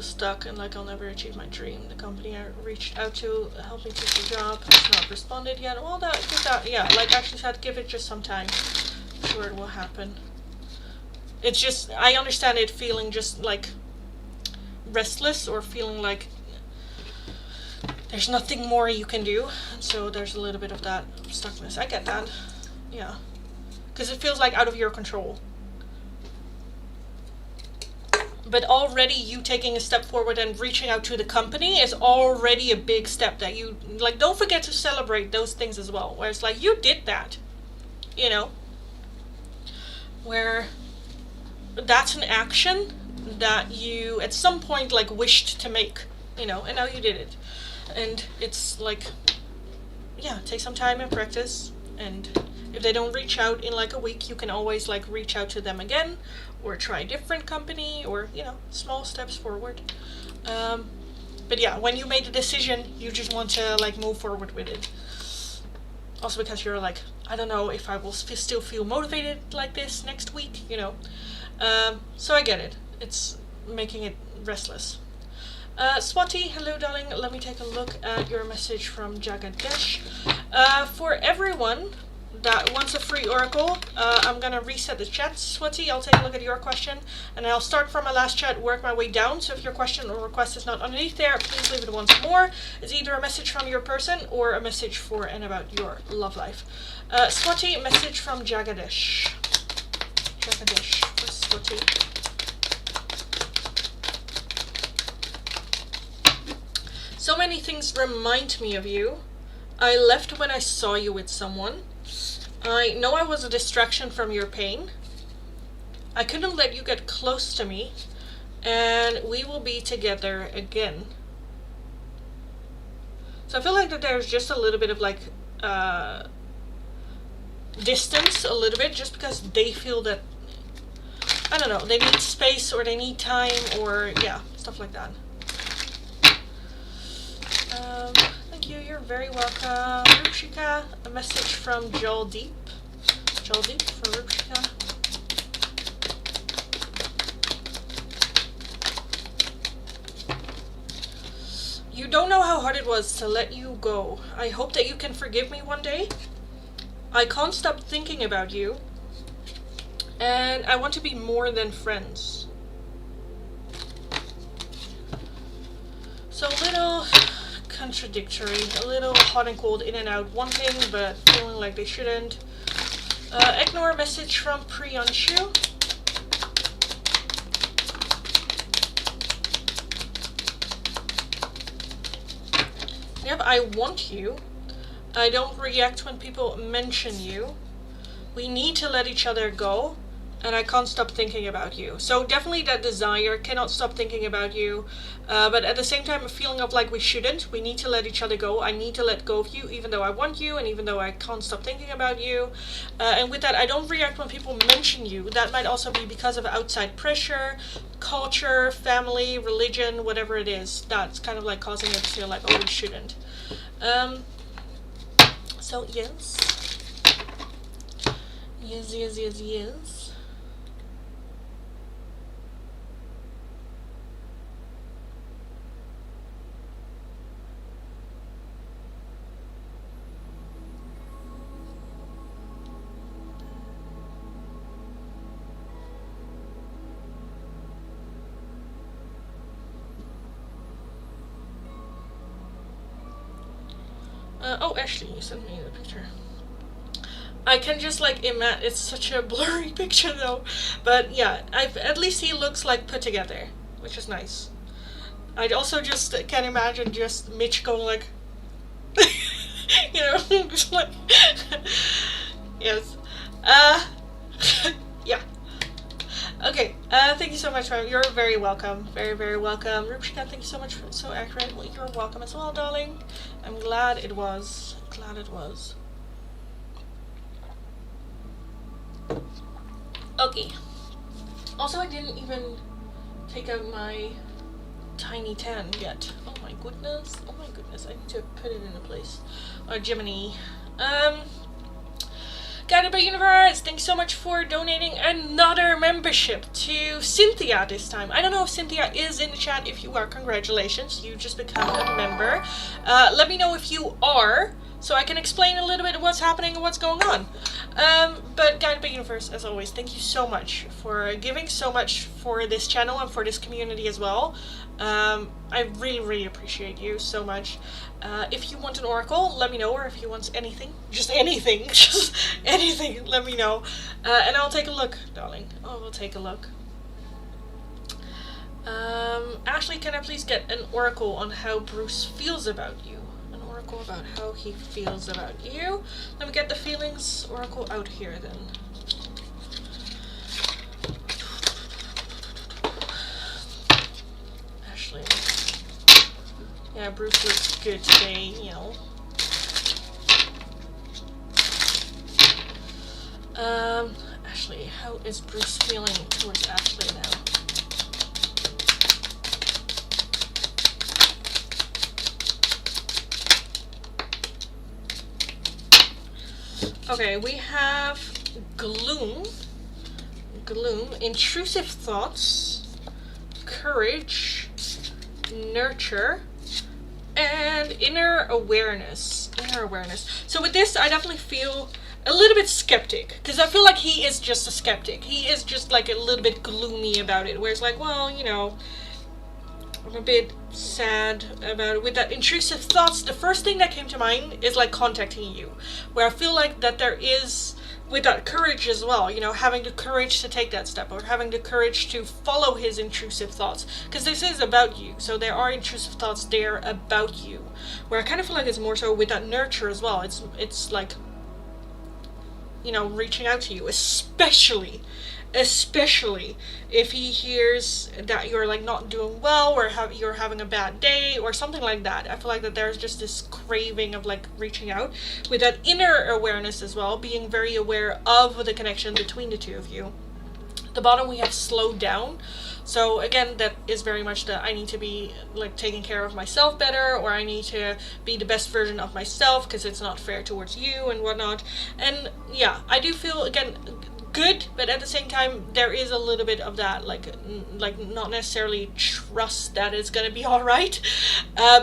Stuck, and like I'll never achieve my dream. The company I reached out to helped me take the job has not responded yet. Well, yeah, like actually had to give it just some time. I'm sure it will happen. It's just, I understand it feeling just like restless, or feeling like there's nothing more you can do. So there's a little bit of that stuckness. I get that. Yeah. Because it feels like out of your control. But already you taking a step forward and reaching out to the company is already a big step that you, like, don't forget to celebrate those things as well. Where it's like, you did that, you know, where that's an action that you at some point like wished to make, you know, and now you did it. And it's like, yeah, take some time and practice, and if they don't reach out in like a week, you can always like reach out to them again, or try a different company, or, you know, small steps forward. But yeah, when you made the decision, you just want to like move forward with it. Also because you're like, I don't know if I will still feel motivated like this next week, you know. So I get it. It's making it restless. Swati, hello darling. Let me take a look at your message from Jagadesh. For everyone that wants a free oracle, I'm gonna reset the chat. Swati, I'll take a look at your question, and I'll start from my last chat, work my way down. So if your question or request is not underneath there, please leave it once more. It's either a message from your person or a message for and about your love life. Swati, message from Jagadesh. Jagadesh for Swati. So many things remind me of you. I left when I saw you with someone. I know I was a distraction from your pain. I couldn't let you get close to me, and we will be together again. So I feel like that there's just a little bit of like distance, a little bit, just because they feel that, I don't know, they need space or they need time or yeah, stuff like that. Thank you, you're very welcome. Rupshika, a message from Jaldeep. Jaldeep for Rupshika. You don't know how hard it was to let you go. I hope that you can forgive me one day. I can't stop thinking about you. And I want to be more than friends. So a little contradictory, a little hot and cold, in and out, wanting but feeling like they shouldn't. Ignore message from Priyanshu. Yep, I want you. I don't react when people mention you. We need to let each other go. And I can't stop thinking about you. So definitely that desire, cannot stop thinking about you. But at the same time, a feeling of like we shouldn't. We need to let each other go. I need to let go of you, even though I want you, and even though I can't stop thinking about you. And with that, I don't react when people mention you. That might also be because of outside pressure, culture, family, religion, whatever it is. That's kind of like causing it to feel like, oh, we shouldn't. So yes. Yes. Oh, Ashley, you sent me the picture. I can just like imagine, it's such a blurry picture though. But yeah, at least he looks like put together, which is nice. I also just can imagine just Mitch going like, you know, just like, yes. Yeah. Okay, thank you so much, Ryan. You're very welcome. Very, very welcome. Rupshika, thank you so much for so accurate. Well, you're welcome as well, darling. I'm glad it was. Glad it was. Okay. Also, I didn't even take out my tiny tan yet. Oh my goodness. Oh my goodness. I need to put it in a place. Jiminy. Guided by Universe, thank you so much for donating another membership to Cynthia this time. I don't know if Cynthia is in the chat. If you are, congratulations. You just become a member. Let me know if you are, so I can explain a little bit of what's happening and what's going on. But Guided by Universe, as always, thank you so much for giving so much for this channel and for this community as well. I really, really appreciate you so much. If you want an oracle, let me know, or if you want anything, just anything, let me know. And I'll take a look, darling. Oh, we'll take a look. Ashley, can I please get an oracle on how Bruce feels about you? An oracle about how he feels about you. Let me get the feelings oracle out here then. Ashley. Yeah, Bruce looks good today, you know. Ashley, how is Bruce feeling towards Ashley now? Okay, we have gloom, intrusive thoughts, courage, nurture, and inner awareness. So with this, I definitely feel a little bit skeptic, because I feel like he is just a skeptic. He is just like a little bit gloomy about it, where it's like, well, you know, I'm a bit sad about it. With that intrusive thoughts, the first thing that came to mind is like contacting you, where I feel like that there is, with that courage as well, you know, having the courage to take that step, or having the courage to follow his intrusive thoughts, because this is about you, so there are intrusive thoughts there about you, where I kind of feel like it's more so with that nurture as well. It's like, you know, reaching out to you, especially if he hears that you're like not doing well, or you're having a bad day or something like that. I feel like that there's just this craving of like reaching out, with that inner awareness as well, being very aware of the connection between the two of you. At the bottom we have slowed down. So again, that is very much that I need to be like taking care of myself better, or I need to be the best version of myself, because it's not fair towards you and whatnot. And yeah, I do feel, again, good, but at the same time there is a little bit of that like not necessarily trust that it's gonna be all right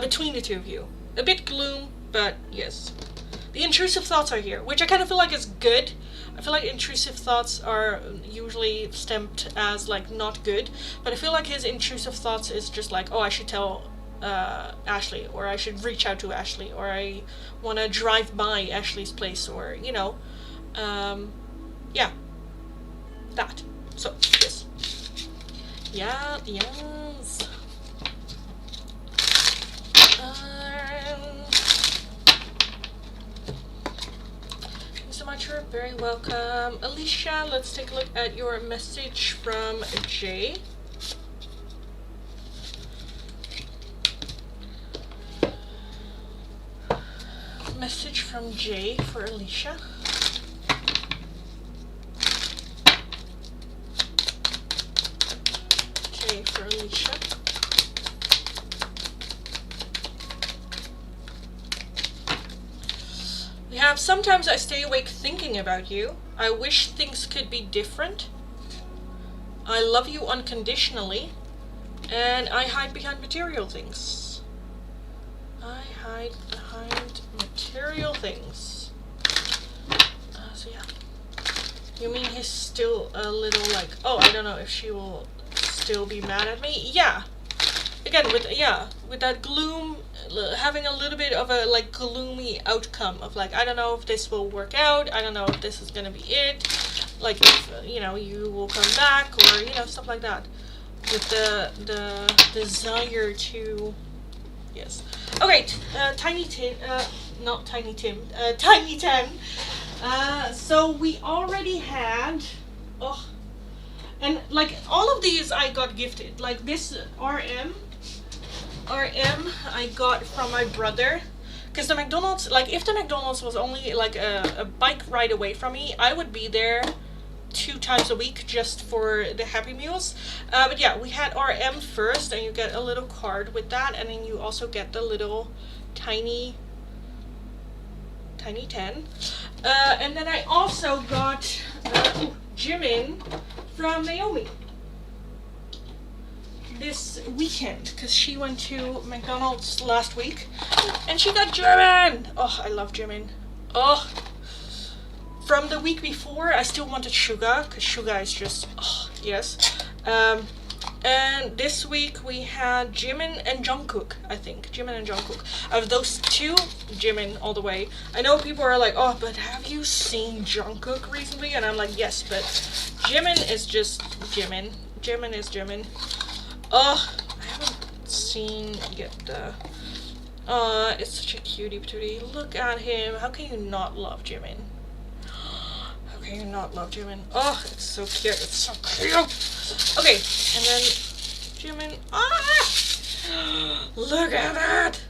between the two of you. A bit gloom, but yes, the intrusive thoughts are here, which I kind of feel like is good. I feel like intrusive thoughts are usually stamped as like not good, but I feel like his intrusive thoughts is just like, oh, I should tell Ashley, or I should reach out to Ashley, or I want to drive by Ashley's place, or you know, yeah, that. So yes, yes. So much, you're very welcome. Alicia, let's take a look at your message from Jay. Message from Jay for Alicia. Jay for Alicia. We have, sometimes I stay awake thinking about you. I wish things could be different. I love you unconditionally. And I hide behind material things. I hide behind material things. So yeah. You mean he's still a little like, oh, I don't know if she will still be mad at me? Yeah. Again, with that gloom, having a little bit of a like gloomy outcome of like, I don't know if this will work out, I don't know if this is gonna be it, like if you know, you will come back, or you know, stuff like that, with the desire to, yes. Okay, Tiny Tim, not Tiny Tim, Tiny 10. So we already had, oh, and like all of these I got gifted, like this RM I got from my brother, because the McDonald's, like if the McDonald's was only like a bike ride away from me, I would be there 2 times a week just for the Happy Meals. But yeah, we had RM first, and you get a little card with that, and then you also get the little tiny 10. And then I also got Jimin from Naomi this weekend, because she went to McDonald's last week and she got Jimin. Oh, I love Jimin. Oh, from the week before I still wanted Suga, because Suga is just, oh yes. And this week we had Jimin and Jungkook, I think. Jimin and Jungkook. Out of those two, Jimin all the way. I know people are like, oh, but have you seen Jungkook recently? And I'm like, yes, but Jimin is just Jimin. Jimin is Jimin. Oh, I haven't seen yet the... it's such a cutie patootie. Look at him. How can you not love Jimin? How can you not love Jimin? Oh, it's so cute. It's so cute. Okay, and then Jimin. Ah! Look at that.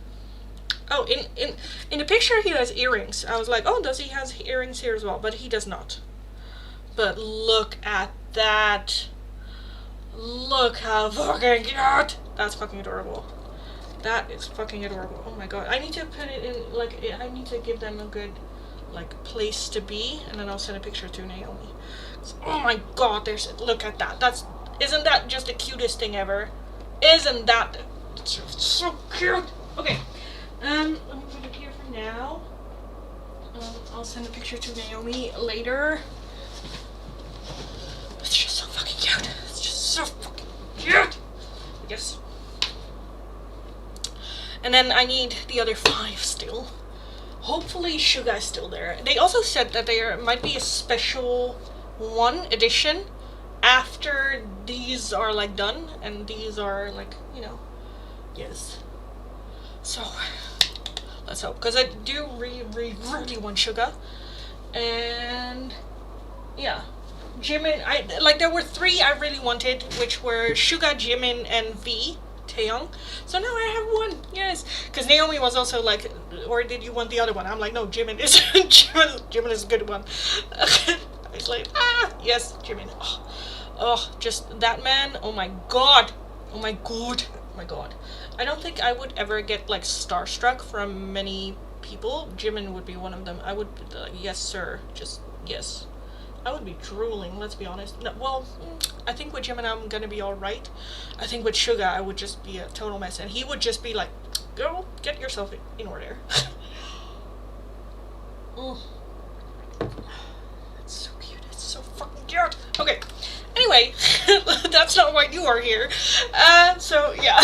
Oh, in the picture he has earrings. I was like, oh, does he have earrings here as well? But he does not. But look at that. Look how fucking cute. That's fucking adorable. That is fucking adorable. Oh my god. I need to put it in, like, I need to give them a good, like place to be, and then I'll send a picture to Naomi. So, oh my god, look at that. Isn't that just the cutest thing ever? Isn't that so cute? Okay, let me put it here for now. I'll send a picture to Naomi later. It's just so fucking cute. It's just so fucking cute. Yes. And then I need the other 5 still. Hopefully Suga is still there. They also said that there might be a special 1 edition after these are like done, and these are like, you know, yes. So let's hope, because I do really want Suga. And yeah, Jimin, there were 3 I really wanted, which were Suga, Jimin, and V, Taeyong. So now I have 1, yes. Because Naomi was also like, or did you want the other one? I'm like, no, Jimin is Jimin is a good one. I was like, yes, Jimin. Oh, just that man. Oh my god. Oh my god. Oh my god. I don't think I would ever get like starstruck from many people. Jimin would be one of them. I would be like, yes sir, just yes. I would be drooling, let's be honest. No, well, I think with Jimin I'm gonna be alright. I think with Suga I would just be a total mess, and he would just be like, girl, get yourself in order. It's so cute, it's so fucking cute. Okay, anyway, that's not why you are here. So yeah.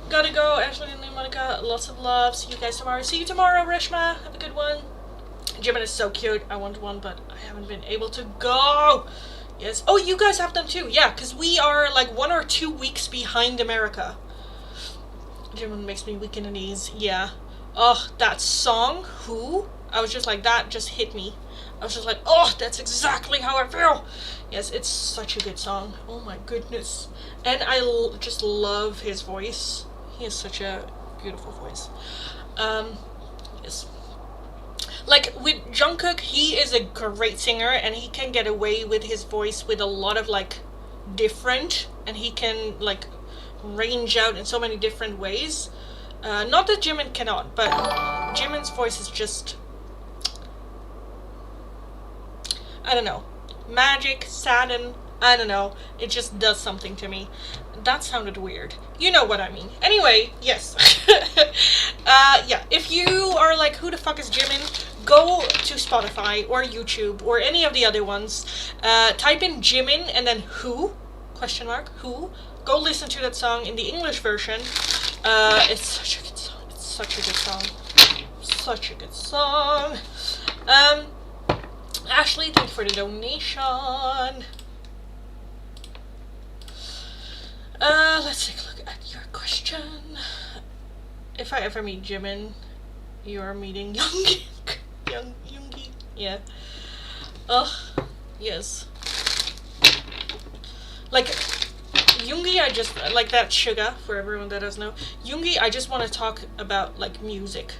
Gotta go, Ashley and Monica, lots of love. See you guys tomorrow. See you tomorrow, Reshma. Have a good one. Jimin is so cute. I want one, but I haven't been able to go. Yes. Oh, you guys have them too. Yeah, because we are like 1 or 2 weeks behind America. Jimin makes me weak in the knees. Yeah. Oh, that song, Who? I was just like, that just hit me. I was just like, oh, that's exactly how I feel. Yes, it's such a good song. Oh my goodness. And I just love his voice. He has such a beautiful voice. Yes. Like, with Jungkook, he is a great singer, and he can get away with his voice with a lot of, like, different, and he can, like, range out in so many different ways. Not that Jimin cannot, but Jimin's voice is just, I don't know, magic, sadden, I don't know, it just does something to me. That sounded weird. You know what I mean. Anyway, yes. Yeah, if you are like, who the fuck is Jimin? Go to Spotify or YouTube or any of the other ones. Type in Jimin and then who? Question mark, who? Go listen to that song in the English version. It's such a good song. It's such a good song. Such a good song. Ashley, thank you for the donation. Let's take a look at your question. If I ever meet Jimin, you are meeting Yoongi. Yoongi. Yeah. Yes. Like, Yoongi, I just, like that Suga, for everyone that doesn't know. Yoongi, I just want to talk about, like, music.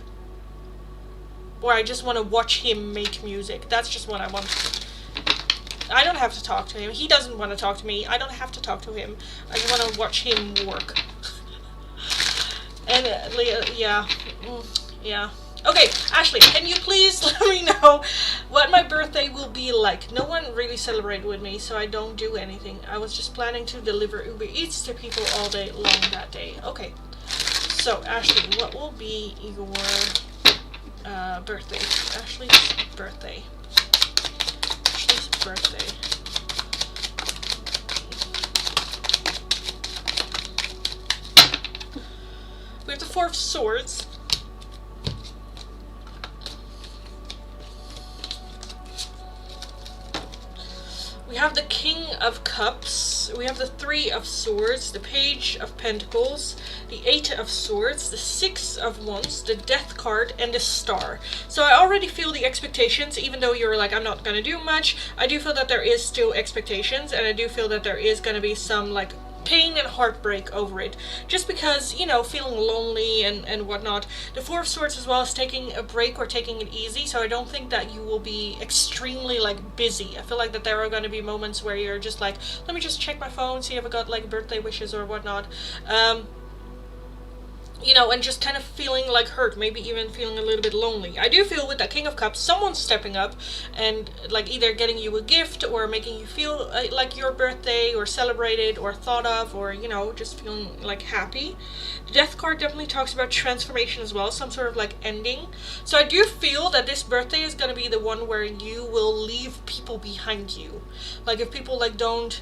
Or I just want to watch him make music. That's just what I want. I don't have to talk to him. He doesn't want to talk to me. I don't have to talk to him. I just want to watch him work. And, yeah. Yeah. Okay, Ashley, can you please let me know what my birthday will be like? No one really celebrated with me, so I don't do anything. I was just planning to deliver Uber Eats to people all day long that day. Okay. So, Ashley, what will be your birthday? Ashley's birthday. Ashley's birthday. We have the Four of Swords. We have the King of Cups, we have the Three of Swords, the Page of Pentacles, the Eight of Swords, the Six of Wands, the Death card, and the Star. So I already feel the expectations, even though you're like, I'm not gonna do much. I do feel that there is still expectations, and I do feel that there is gonna be some, like, pain and heartbreak over it, just because, you know, feeling lonely and whatnot. The Four of Swords as well is taking a break or taking it easy, so I don't think that you will be extremely, like, busy. I feel like that there are going to be moments where you're just like, let me just check my phone, see if I got, like, birthday wishes or whatnot. you know, and just kind of feeling like hurt, maybe even feeling a little bit lonely. I do feel with the King of Cups, someone's stepping up and like either getting you a gift or making you feel like your birthday or celebrated or thought of, or, you know, just feeling like happy. The Death card definitely talks about transformation as well, some sort of like ending. So I do feel that this birthday is going to be the one where you will leave people behind you. Like if people like don't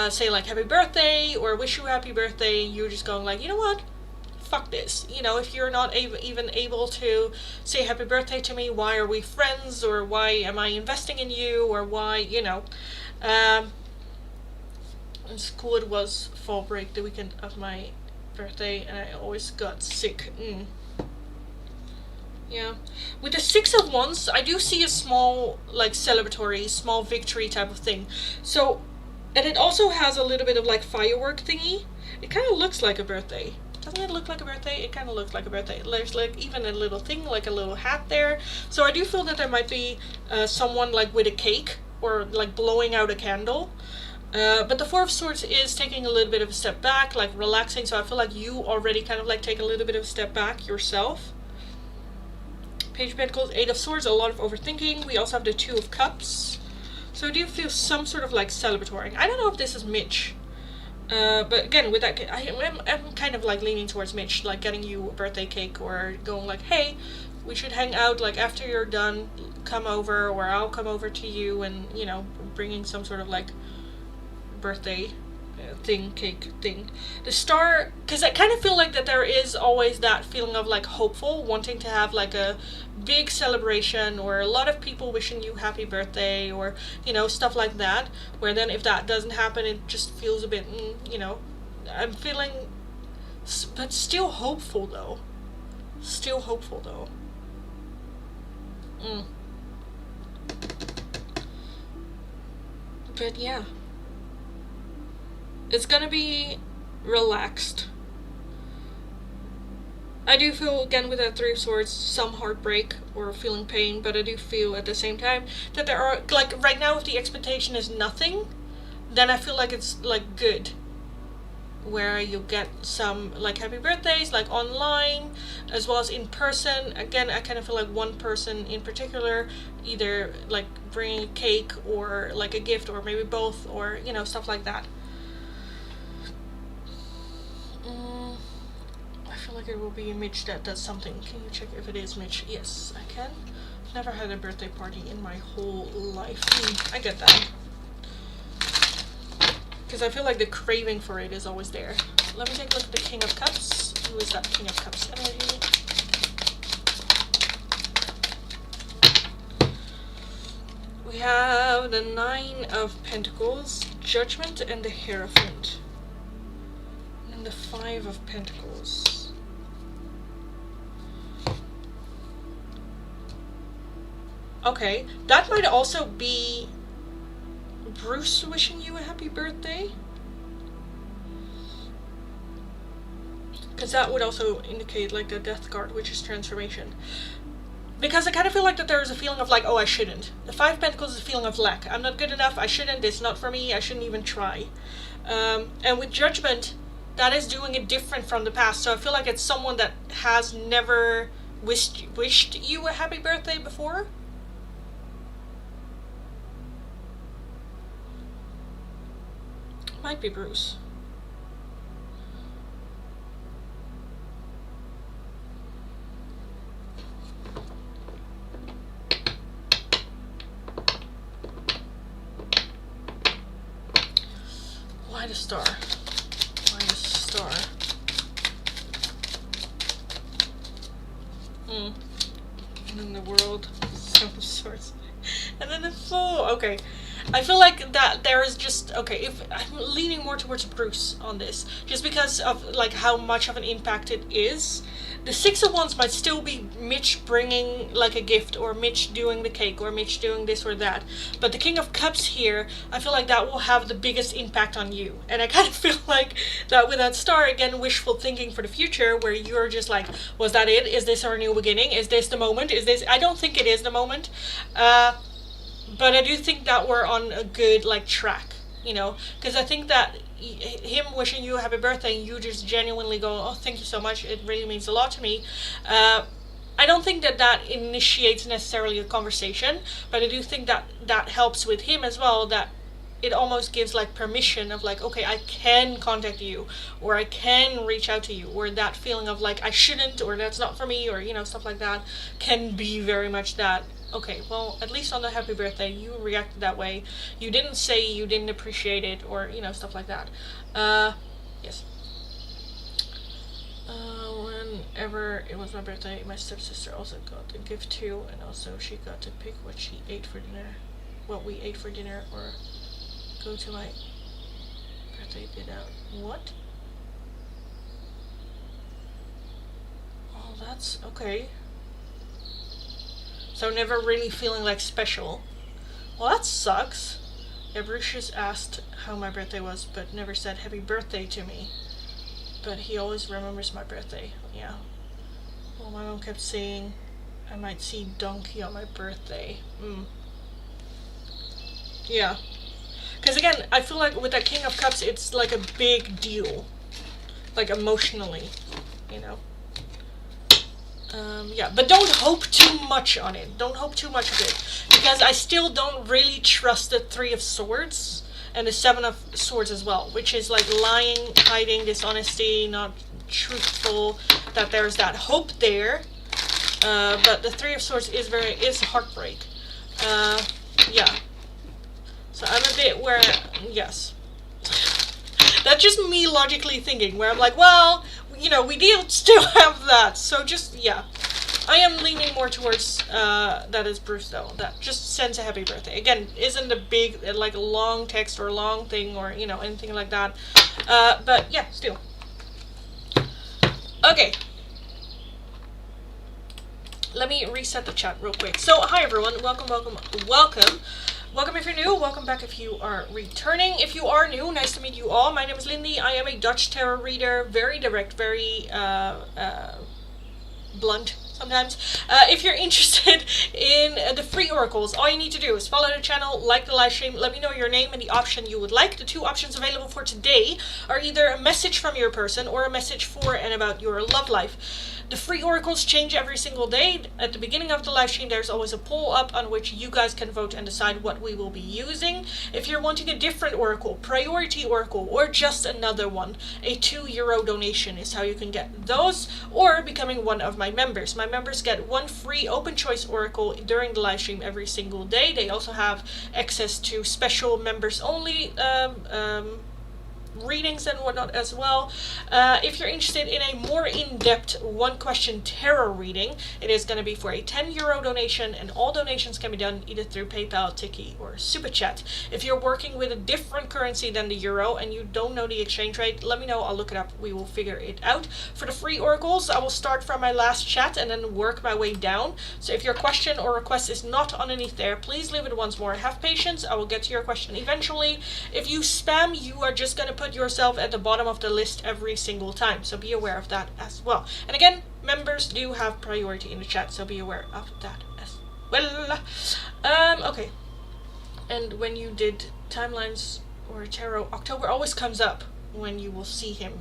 say like happy birthday or wish you happy birthday, you're just going like, you know what, fuck this. You know, if you're not even able to say happy birthday to me, why are we friends? Or why am I investing in you? Or why, you know. In school it was fall break, the weekend of my birthday, and I always got sick. Yeah. With the Six of Wands, I do see a small, like, celebratory, small victory type of thing. So, and it also has a little bit of, like, firework thingy. It kind of looks like a birthday. Doesn't it look like a birthday? It kind of looks like a birthday. There's like even a little thing, like a little hat there. So I do feel that there might be someone like with a cake or like blowing out a candle. But the Four of Swords is taking a little bit of a step back, like relaxing. So I feel like you already kind of like take a little bit of a step back yourself. Page of Pentacles, Eight of Swords, a lot of overthinking. We also have the Two of Cups. So I do feel some sort of like celebratory. I don't know if this is Mitch. But again, with that, I'm kind of like leaning towards Mitch, like getting you a birthday cake or going like, hey, we should hang out, like after you're done, come over, or I'll come over to you, and, you know, bringing some sort of like birthday cake thing. The Star, because I kind of feel like that there is always that feeling of like hopeful, wanting to have like a big celebration or a lot of people wishing you happy birthday, or, you know, stuff like that, where then if that doesn't happen, it just feels a bit, you know, I'm feeling, but still hopeful though. But yeah, it's gonna be relaxed. I do feel, again, with that Three of Swords, some heartbreak or feeling pain, but I do feel at the same time that there are, like, right now if the expectation is nothing, then I feel like it's, like, good. Where you get some, like, happy birthdays, like, online, as well as in person. Again, I kind of feel like one person in particular, either, like, bringing a cake or, like, a gift, or maybe both, or, you know, stuff like that. I feel like it will be Mitch that does something. Can you check if it is Mitch? Yes, I can. Never had a birthday party in my whole life. I get that. Because I feel like the craving for it is always there. Let me take a look at the King of Cups. Who is that King of Cups energy? We have the Nine of Pentacles, Judgment, and the Hierophant. And the Five of Pentacles. Okay, that might also be Bruce wishing you a happy birthday. Because that would also indicate like the Death card, which is transformation. Because I kind of feel like that there is a feeling of like, oh, I shouldn't. The Five of Pentacles is a feeling of lack. I'm not good enough, I shouldn't, it's not for me, I shouldn't even try. And with Judgment, that is doing it different from the past. So I feel like it's someone that has never wished you a happy birthday before. Might be Bruce. Why the Star? Why the Star? And then the World, Seven of Swords. And then the Fool. Okay. I feel like that there is just, okay, if I'm leaning more towards Bruce on this, just because of like how much of an impact it is. The Six of Wands might still be Mitch bringing like a gift, or Mitch doing the cake, or Mitch doing this or that. But the King of Cups here, I feel like that will have the biggest impact on you. And I kind of feel like that with that Star, again, wishful thinking for the future, where you're just like, was that it? Is this our new beginning? Is this the moment? Is this, I don't think it is the moment. But I do think that we're on a good, like, track, you know, because I think that, him wishing you a happy birthday and you just genuinely go, oh, thank you so much, it really means a lot to me. I don't think that initiates necessarily a conversation, but I do think that helps with him as well, that it almost gives like permission of like, okay, I can contact you, or I can reach out to you, or that feeling of like I shouldn't, or that's not for me, or stuff like that can be very much that, okay, well, at least on the happy birthday you reacted that way, you didn't say you didn't appreciate it, or stuff like that. Yes. Whenever it was my birthday, my stepsister also got a gift too, and also she got to pick what she ate for dinner, what we ate for dinner, or go to my birthday dinner. What? Oh, that's okay. So never really feeling like special. Well, that sucks. Yeah, Bruce just asked how my birthday was, but never said happy birthday to me. But he always remembers my birthday. Yeah. Well, my mom kept saying I might see Donkey on my birthday. Yeah. Because again, I feel like with that King of Cups, it's like a big deal. Like emotionally, Yeah, but don't hope too much on it. Don't hope too much of it. Because I still don't really trust the Three of Swords and the Seven of Swords as well. Which is like lying, hiding, dishonesty, not truthful. That there's that hope there. But the Three of Swords is heartbreak. Yeah. So I'm a bit where, yes. That's just me logically thinking, where I'm like, well, we do still have that. So just, yeah. I am leaning more towards, that is Bruce though. That just sends a happy birthday. Again, isn't a big, like, long text or long thing or, anything like that. But yeah, still. Okay. Let me reset the chat real quick. So, hi everyone. Welcome, welcome, welcome. Welcome if you're new, welcome back if you are returning. If you are new, nice to meet you all. My name is Lindy. I am a Dutch tarot reader, very direct, very blunt sometimes. If you're interested in the free oracles, all you need to do is follow the channel, like the live stream, let me know your name and the option you would like. The two options available for today are either a message from your person or a message for and about your love life. The free oracles change every single day. At the beginning of the live stream, there's always a poll up on which you guys can vote and decide what we will be using. If you're wanting a different oracle, priority oracle, or just another one, a €2 donation is how you can get those, or becoming one of my members. My members get one free open choice oracle during the live stream every single day. They also have access to special members only readings and whatnot as well. If you're interested in a more in-depth one-question tarot reading, it is going to be for a €10 donation, and all donations can be done either through PayPal, Tiki, or Super Chat. If you're working with a different currency than the euro and you don't know the exchange rate, let me know, I'll look it up, we will figure it out. For the free oracles, I will start from my last chat and then work my way down. So if your question or request is not underneath there, please leave it once more. Have patience, I will get to your question eventually. If you spam, you are just going to put yourself at the bottom of the list every single time, so be aware of that as well. And again, members do have priority in the chat, so be aware of that as well. Okay. And when you did timelines or tarot, October always comes up when you will see him.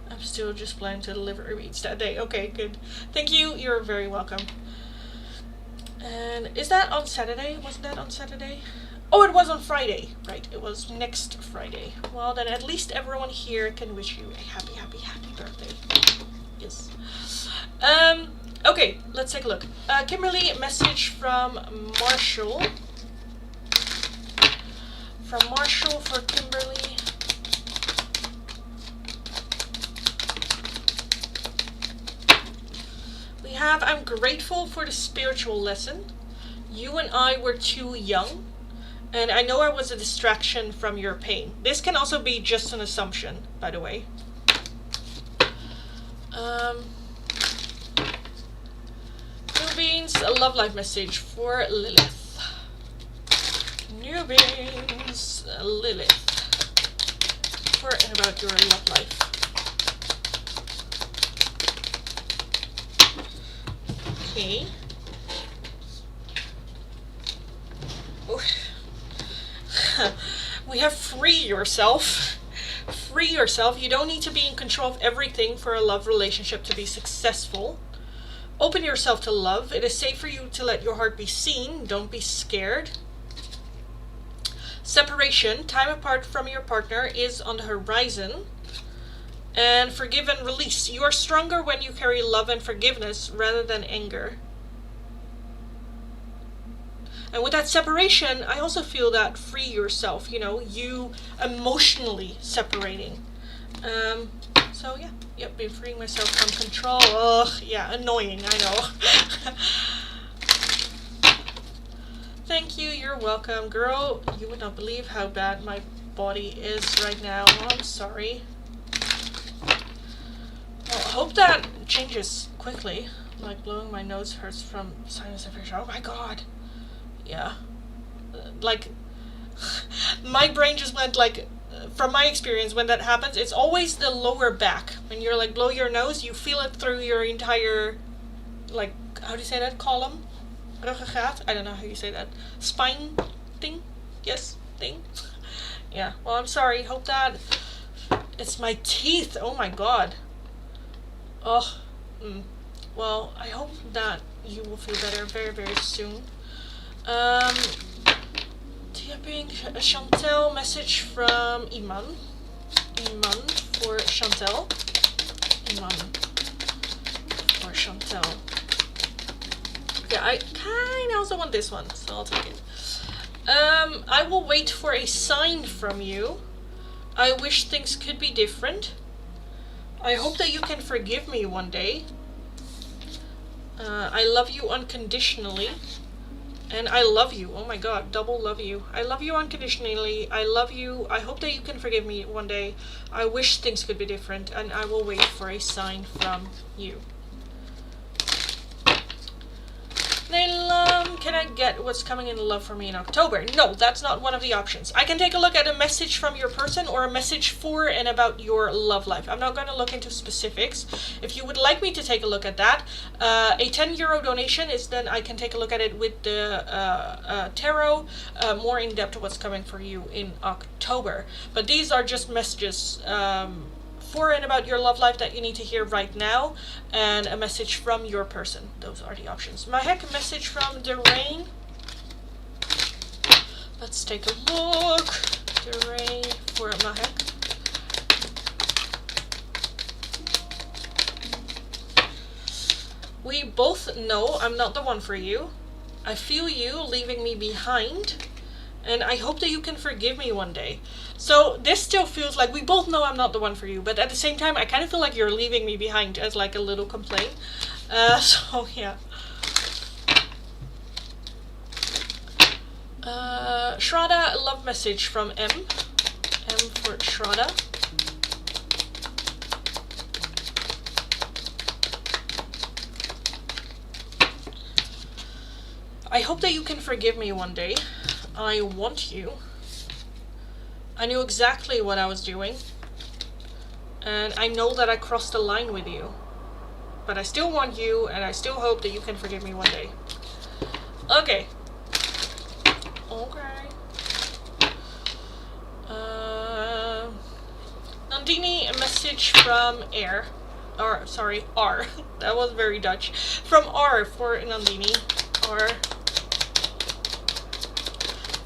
I'm still just planning to deliver reads that day. Okay, good. Thank you. You're very welcome. And is that on Saturday? Wasn't that on Saturday? Oh, it was on Friday. Right, it was next Friday. Well, then at least everyone here can wish you a happy, happy, happy birthday. Yes. Okay, let's take a look. Kimberly, message from Marshall. From Marshall for Kimberly. We have, I'm grateful for the spiritual lesson. You and I were too young. And I know I was a distraction from your pain. This can also be just an assumption, by the way. New Beans, a love life message for Lilith. New Beans, Lilith. For and about your love life. Okay. We have free yourself. free yourself. You don't need to be in control of everything for a love relationship to be successful. Open yourself to love. It is safe for you to let your heart be seen. Don't be scared. Separation, time apart from your partner, is on the horizon. And forgive and release. You are stronger when you carry love and forgiveness rather than anger. And with that separation, I also feel that free yourself, you know, you emotionally separating. So yeah, yep, been freeing myself from control. Ugh, yeah, annoying, I know. Thank you, you're welcome. Girl, you would not believe how bad my body is right now. Oh, I'm sorry. Well, I hope that changes quickly. Like, blowing my nose hurts from sinus infection. Oh my god. Yeah. Like, my brain just went like, from my experience, when that happens, it's always the lower back. When you're like, blow your nose, you feel it through your entire, like, how do you say that? Column? Ruggengraat? I don't know how you say that. Spine thing? Yes, thing? Yeah, well, I'm sorry. Hope that... It's my teeth. Oh my god. Oh. Well, I hope that you will feel better very, very soon. Tapping Chantel, message from Iman. Iman for Chantel. Iman for Chantel. Yeah, I kind of also want this one, so I'll take it. I will wait for a sign from you. I wish things could be different. I hope that you can forgive me one day. I love you unconditionally. And I love you. Oh my god, double love you. I love you unconditionally. I love you. I hope that you can forgive me one day. I wish things could be different, and I will wait for a sign from you. Nelam, can I get what's coming in love for me in October? No, that's not one of the options. I can take a look at a message from your person or a message for and about your love life. I'm not going to look into specifics. If you would like me to take a look at that, a €10 donation is then I can take a look at it with the tarot, more in depth what's coming for you in October. But these are just messages for and about your love life that you need to hear right now, and a message from your person. Those are the options. Mahek, a message from Derain. Let's take a look. Derain for Mahek. We both know I'm not the one for you. I feel you leaving me behind, and I hope that you can forgive me one day. So this still feels like we both know I'm not the one for you, but at the same time I kind of feel like you're leaving me behind as like a little complaint. So yeah. Shraddha, a love message from M. M for Shraddha. I hope that you can forgive me one day. I want you. I knew exactly what I was doing, and I know that I crossed the line with you, but I still want you, and I still hope that you can forgive me one day. Okay. Okay. Nandini, a message from R. That was very Dutch. From R for Nandini. R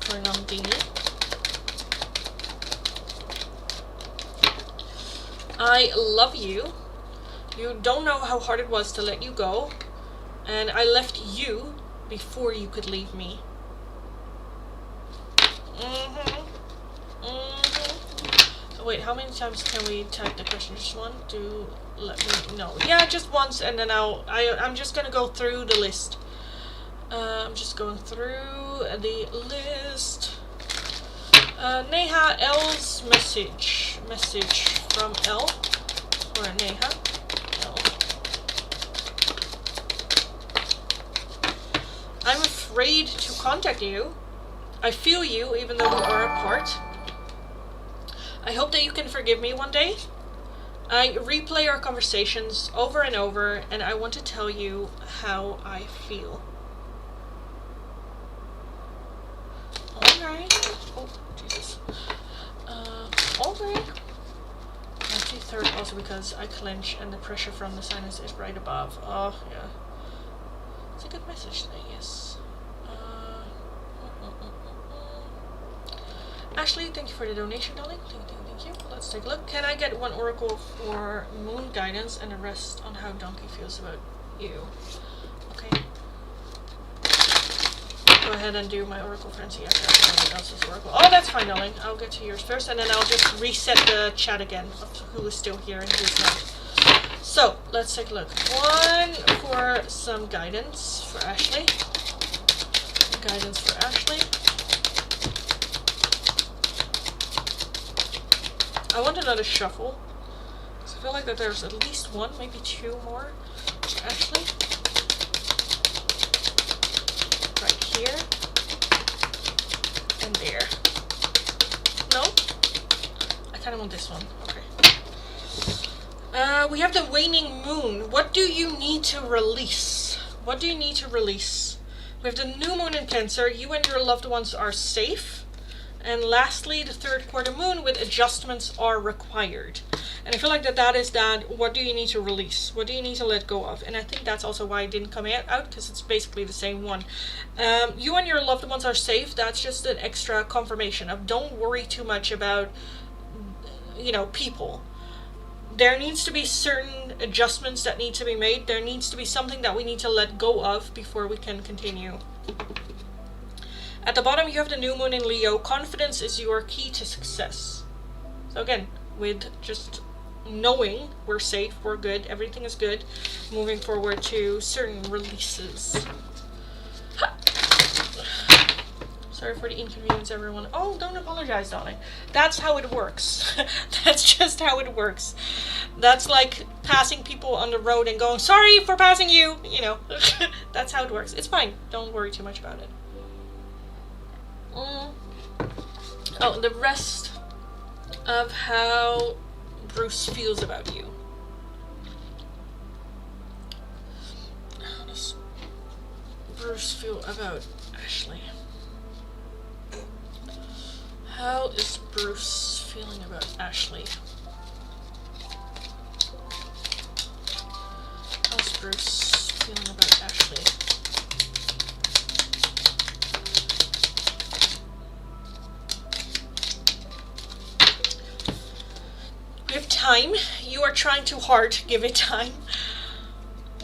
for Nandini. I love you. You don't know how hard it was to let you go, and I left you before you could leave me. Wait, how many times can we type the question? Just one to let me know. Yeah, just once, and then I'm just gonna go through the list. I'm just going through the list. Neha, L's message from L for Neha. L. I'm afraid to contact you. I feel you even though we are apart. I hope that you can forgive me one day. I replay our conversations over and over, and I want to tell you how I feel. Alright. Oh, Jesus. Alright. see third also because I clench and the pressure from the sinus is right above. Oh, yeah. It's a good message today, yes. Ashley, thank you for the donation, darling. Thank you. Let's take a look. Can I get one oracle for moon guidance and the rest on how Donkey feels about you? Okay. Go ahead and do my oracle, Francie, after somebody else's oracle. Oh, that's fine, darling. I'll get to yours first, and then I'll just reset the chat again of who is still here and who's not. So, let's take a look. One for some guidance for Ashley. Guidance for Ashley. I want another shuffle. So I feel like that there's at least one, maybe two more for Ashley. Right here. And there. No? I kind of want this one. Okay. We have the waning moon. What do you need to release? What do you need to release? We have the new moon in Cancer. You and your loved ones are safe. And lastly, the third quarter moon with adjustments are required. And I feel like that is that, what do you need to release? What do you need to let go of? And I think that's also why it didn't come out, because it's basically the same one. You and your loved ones are safe. That's just an extra confirmation of don't worry too much about, people. There needs to be certain adjustments that need to be made. There needs to be something that we need to let go of before we can continue. At the bottom, you have the new moon in Leo. Confidence is your key to success. So again, with just knowing we're safe, we're good, everything is good, moving forward to certain releases. Sorry for the inconvenience, everyone. Oh, don't apologize, darling. That's how it works. That's just how it works. That's like passing people on the road and going, sorry for passing you, That's how it works. It's fine. Don't worry too much about it. Oh, the rest of how Bruce feels about you. How does Bruce feel about Ashley? How is Bruce feeling about Ashley? How's Bruce feeling about Ashley? Give time. You are trying too hard. Give it time.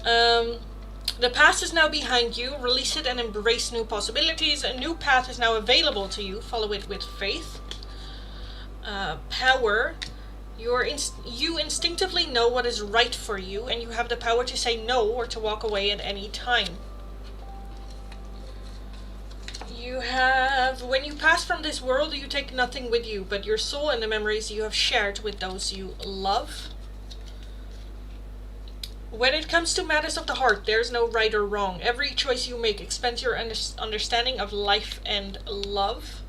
The past is now behind you. Release it and embrace new possibilities. A new path is now available to you. Follow it with faith. Power. You instinctively know what is right for you, and you have the power to say no or to walk away at any time. You have, when you pass from this world, you take nothing with you but your soul and the memories you have shared with those you love. When it comes to matters of the heart, there's no right or wrong. Every choice you make expands your understanding of life and love.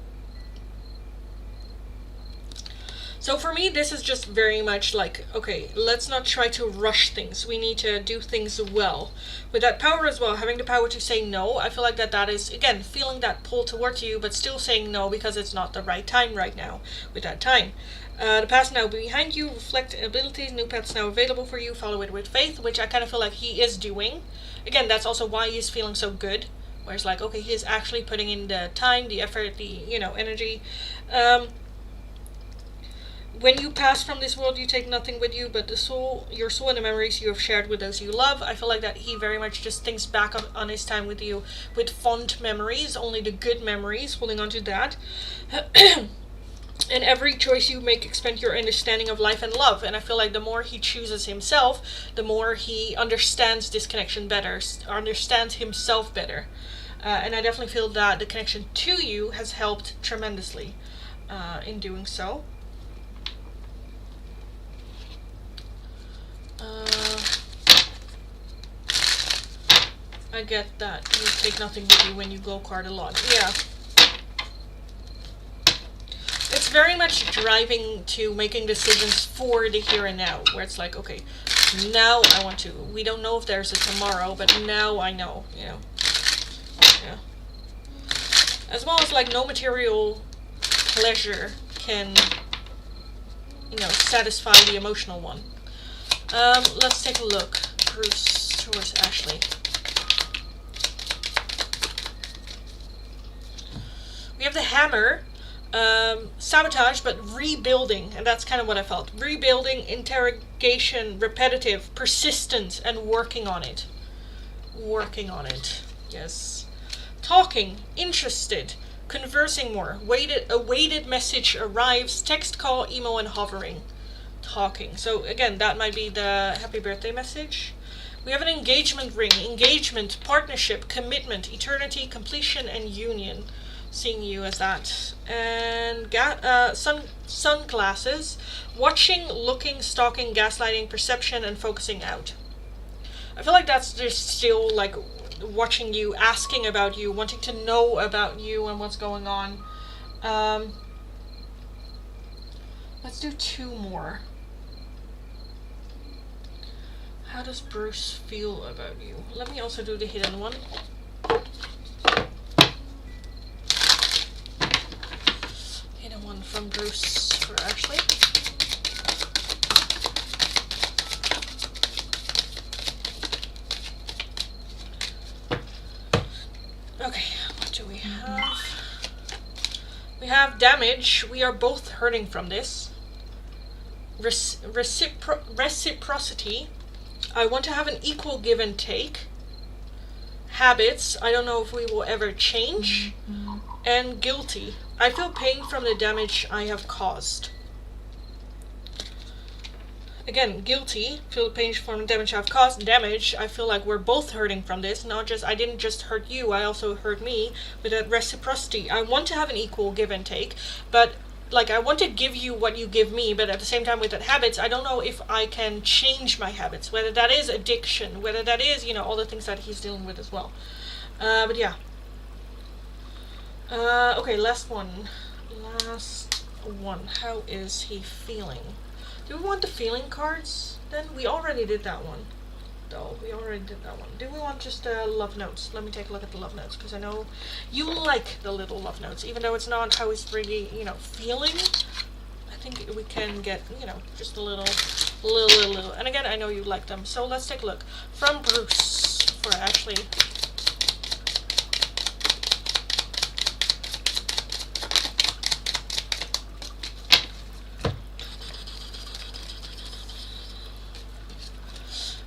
So for me, this is just very much like, okay, let's not try to rush things. We need to do things well. With that power as well, having the power to say no, I feel like that is, again, feeling that pull towards you, but still saying no because it's not the right time right now with that time. The past now behind you, reflect abilities, new paths now available for you, follow it with faith, which I kind of feel like he is doing. Again, that's also why he's feeling so good, where it's like, okay, he is actually putting in the time, the effort, the, energy. When you pass from this world, you take nothing with you but your soul and the memories you have shared with those you love. I feel like that he very much just thinks back on his time with you with fond memories, only the good memories, holding on to that. And every choice you make expands your understanding of life and love. And I feel like the more he chooses himself, the more he understands this connection better, understands himself better. And I definitely feel that the connection to you has helped tremendously in doing so. I get that. You take nothing with you when you go card a lot. Yeah. It's very much driving to making decisions for the here and now, where it's like, okay, now I want to. We don't know if there's a tomorrow, but now I know, Yeah. As well as like no material pleasure can you know, satisfy the emotional one. Let's take a look. Bruce towards Ashley. We have the hammer, sabotage, but rebuilding, and that's kind of what I felt. Rebuilding, interrogation, repetitive, persistence, and working on it. Working on it, yes. Talking, interested, conversing more, a weighted message arrives, text, call, emo, and hovering. Talking. So again, that might be the happy birthday message. We have an engagement ring, engagement, partnership, commitment, eternity, completion, and union. Seeing you as that. And sunglasses, watching, looking, stalking, gaslighting, perception, and focusing out. I feel like that's just still like watching you, asking about you, wanting to know about you and what's going on. Let's do 2 more. How does Bruce feel about you? Let me also do the hidden one. Hidden one from Bruce for Ashley. Okay, what do we have? We have damage. We are both hurting from this. Reciprocity. I want to have an equal give and take. Habits. I don't know if we will ever change. And guilty. I feel pain from the damage I have caused. Again, guilty. Feel pain from the damage I've caused. Damage. I feel like we're both hurting from this. Not just, I didn't just hurt you, I also hurt me. With that reciprocity. I want to have an equal give and take. But like, I want to give you what you give me, but at the same time with that habits, I don't know if I can change my habits, whether that is addiction, whether that is, you know, all the things that he's dealing with as well. But yeah. Okay, last one. How is he feeling? Do we want the feeling cards then? We already did that one. Though, we already did that one. Do we want just love notes? Let me take a look at the love notes, because I know you like the little love notes, even though it's not how he's really, you know, feeling. I think we can get, you know, just a little. And again, I know you like them. So let's take a look. From Bruce for Ashley.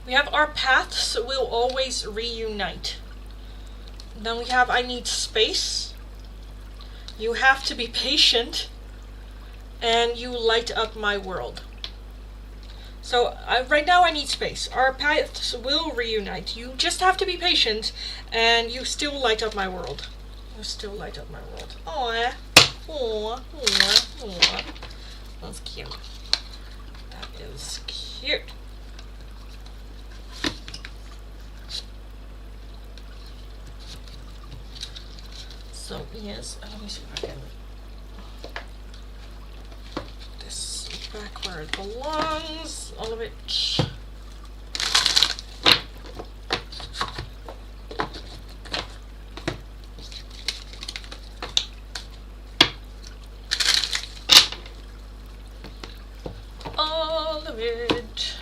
We have our paths will always reunite. Then we have I need space. You have to be patient. And you light up my world. So right now I need space. Our paths will reunite. You just have to be patient. And you still light up my world. You still light up my world. Aww. Aww. Aww. Aww. That's cute. That is cute. So yes, let me see if I can put this back where it belongs, all of it. All of it.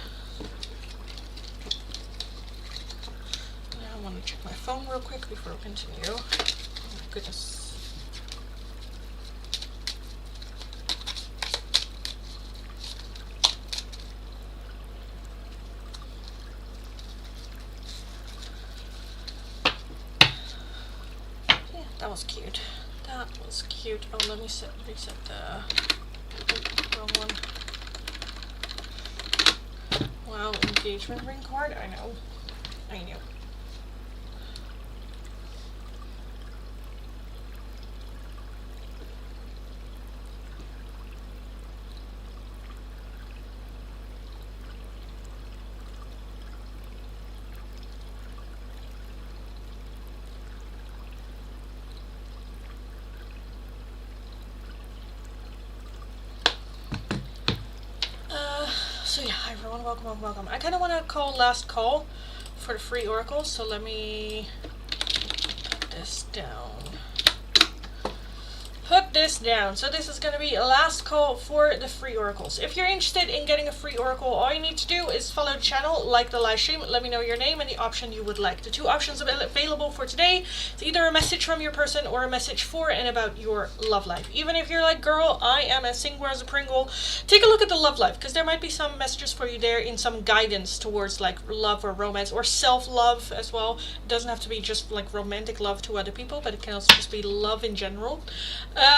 Now I want to check my phone real quick before we continue. Goodness. Yeah, that was cute. That was cute. Oh, let me reset the wrong one. Wow, engagement ring card. I know. So yeah, hi everyone, welcome. I kind of want to call last call for the free oracle, so let me put this down. Put shut this down. So this is going to be a last call for the free oracles. If you're interested in getting a free oracle, all you need to do is follow the channel, like the live stream, let me know your name and the option you would like. The two options available for today is either a message from your person or a message for and about your love life. Even if you're like, girl, I am as single as a Pringle, take a look at the love life, because there might be some messages for you there in some guidance towards like love or romance or self-love as well. It doesn't have to be just like romantic love to other people, but it can also just be love in general.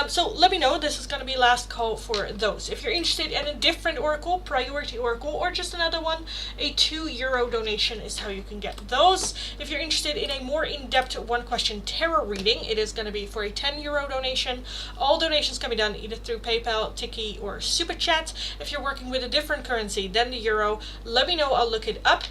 So let me know. This is going to be last call for those. If you're interested in a different oracle, priority oracle, or just another one, a €2 donation is how you can get those. If you're interested in a more in-depth one question tarot reading, it is going to be for a €10 donation. All donations can be done either through PayPal, Tiki, or Super Chat. If you're working with a different currency than the euro, let me know. I'll look it up.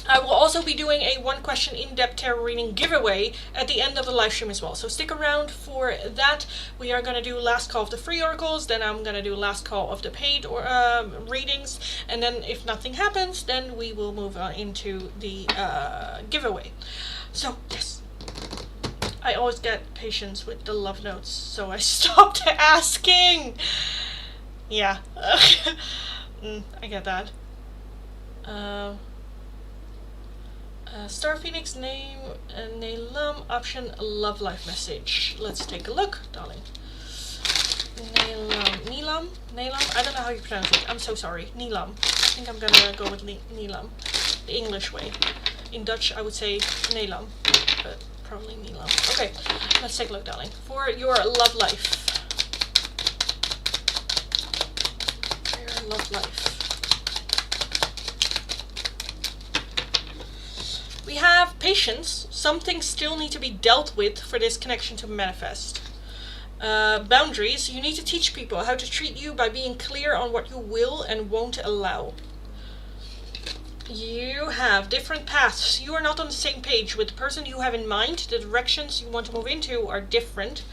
I will also be doing a one question in-depth tarot reading giveaway at the end of the live stream as well. So stick around for that. We are going to do last call of the free oracles, then I'm going to do last call of the paid readings, and then if nothing happens, then we will move on into the giveaway. So yes, I always get patience with the love notes, so I stopped asking. Yeah, I get that. Star Phoenix name, Nelam, option love life message. Let's take a look, darling. Nelam, I don't know how you pronounce it. I'm so sorry. Nelam. I think I'm gonna go with Nelam, the English way. In Dutch, I would say Nelam, but probably Nelam. Okay, let's take a look, darling. For your love life. For your love life. We have patience. Some things still need to be dealt with for this connection to manifest. Boundaries. You need to teach people how to treat you by being clear on what you will and won't allow. You have different paths. You are not on the same page with the person you have in mind. The directions you want to move into are different.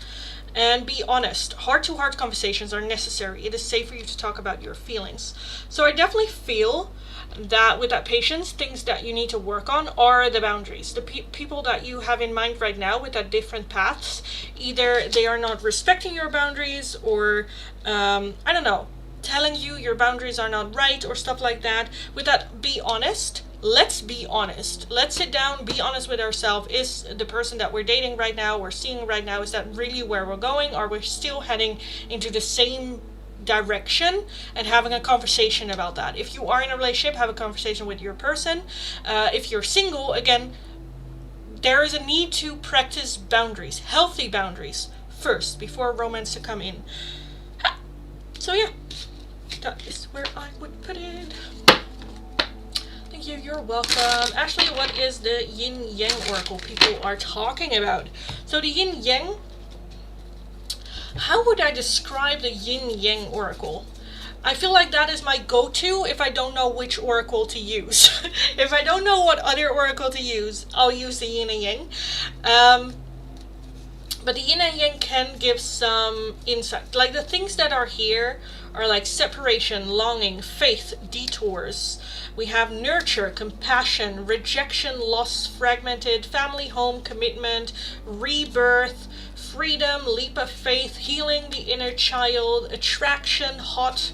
And be honest. Heart-to-heart conversations are necessary. It is safe for you to talk about your feelings. So I definitely feel that with that patience, things that you need to work on are the boundaries. The people that you have in mind right now with that different paths, either they are not respecting your boundaries or, I don't know, telling you your boundaries are not right or stuff like that. With that, be honest. Let's be honest. Let's sit down, be honest with ourselves. Is the person that we're dating right now, we're seeing right now, is that really where we're going? Are we still heading into the same direction? And having a conversation about that. If you are in a relationship, have a conversation with your person. If you're single, again, there is a need to practice boundaries, healthy boundaries first before romance to come in. So yeah, that is where I would put it. Thank you, you're welcome. Actually, what is the yin yang oracle people are talking about? So the yin yang, how would I describe the yin yang oracle? I feel like that is my go-to if I don't know which oracle to use. If I don't know what other oracle to use, I'll use the yin and yang. But the yin and yang can give some insight. Like the things that are here are like separation, longing, faith, detours. We have nurture, compassion, rejection, loss, fragmented, family, home, commitment, rebirth, freedom, leap of faith, healing the inner child, attraction, hot,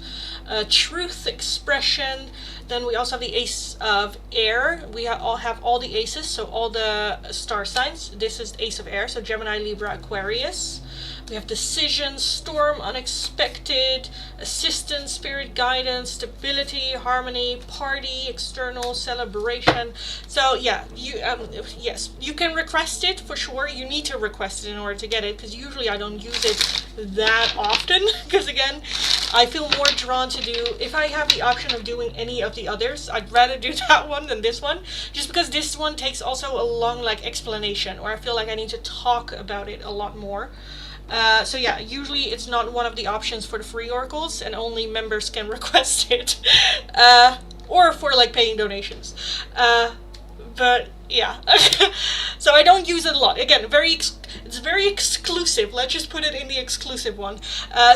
truth, expression. Then we also have the ace of air. We all have all the aces, so all the star signs. This is ace of air, so Gemini, Libra, Aquarius. We have decision, storm, unexpected, assistance, spirit guidance, stability, harmony, party, external, celebration. So yeah, yes, you can request it for sure. You need to request it in order to get it, because usually I don't use it that often. Because again, I feel more drawn to do, if I have the option of doing any of the others, I'd rather do that one than this one, just because this one takes also a long like explanation, or I feel like I need to talk about it a lot more. So yeah, usually it's not one of the options for the free oracles, and only members can request it, or for like paying donations. But yeah, so I don't use it a lot. Again, it's very exclusive. Let's just put it in the exclusive one.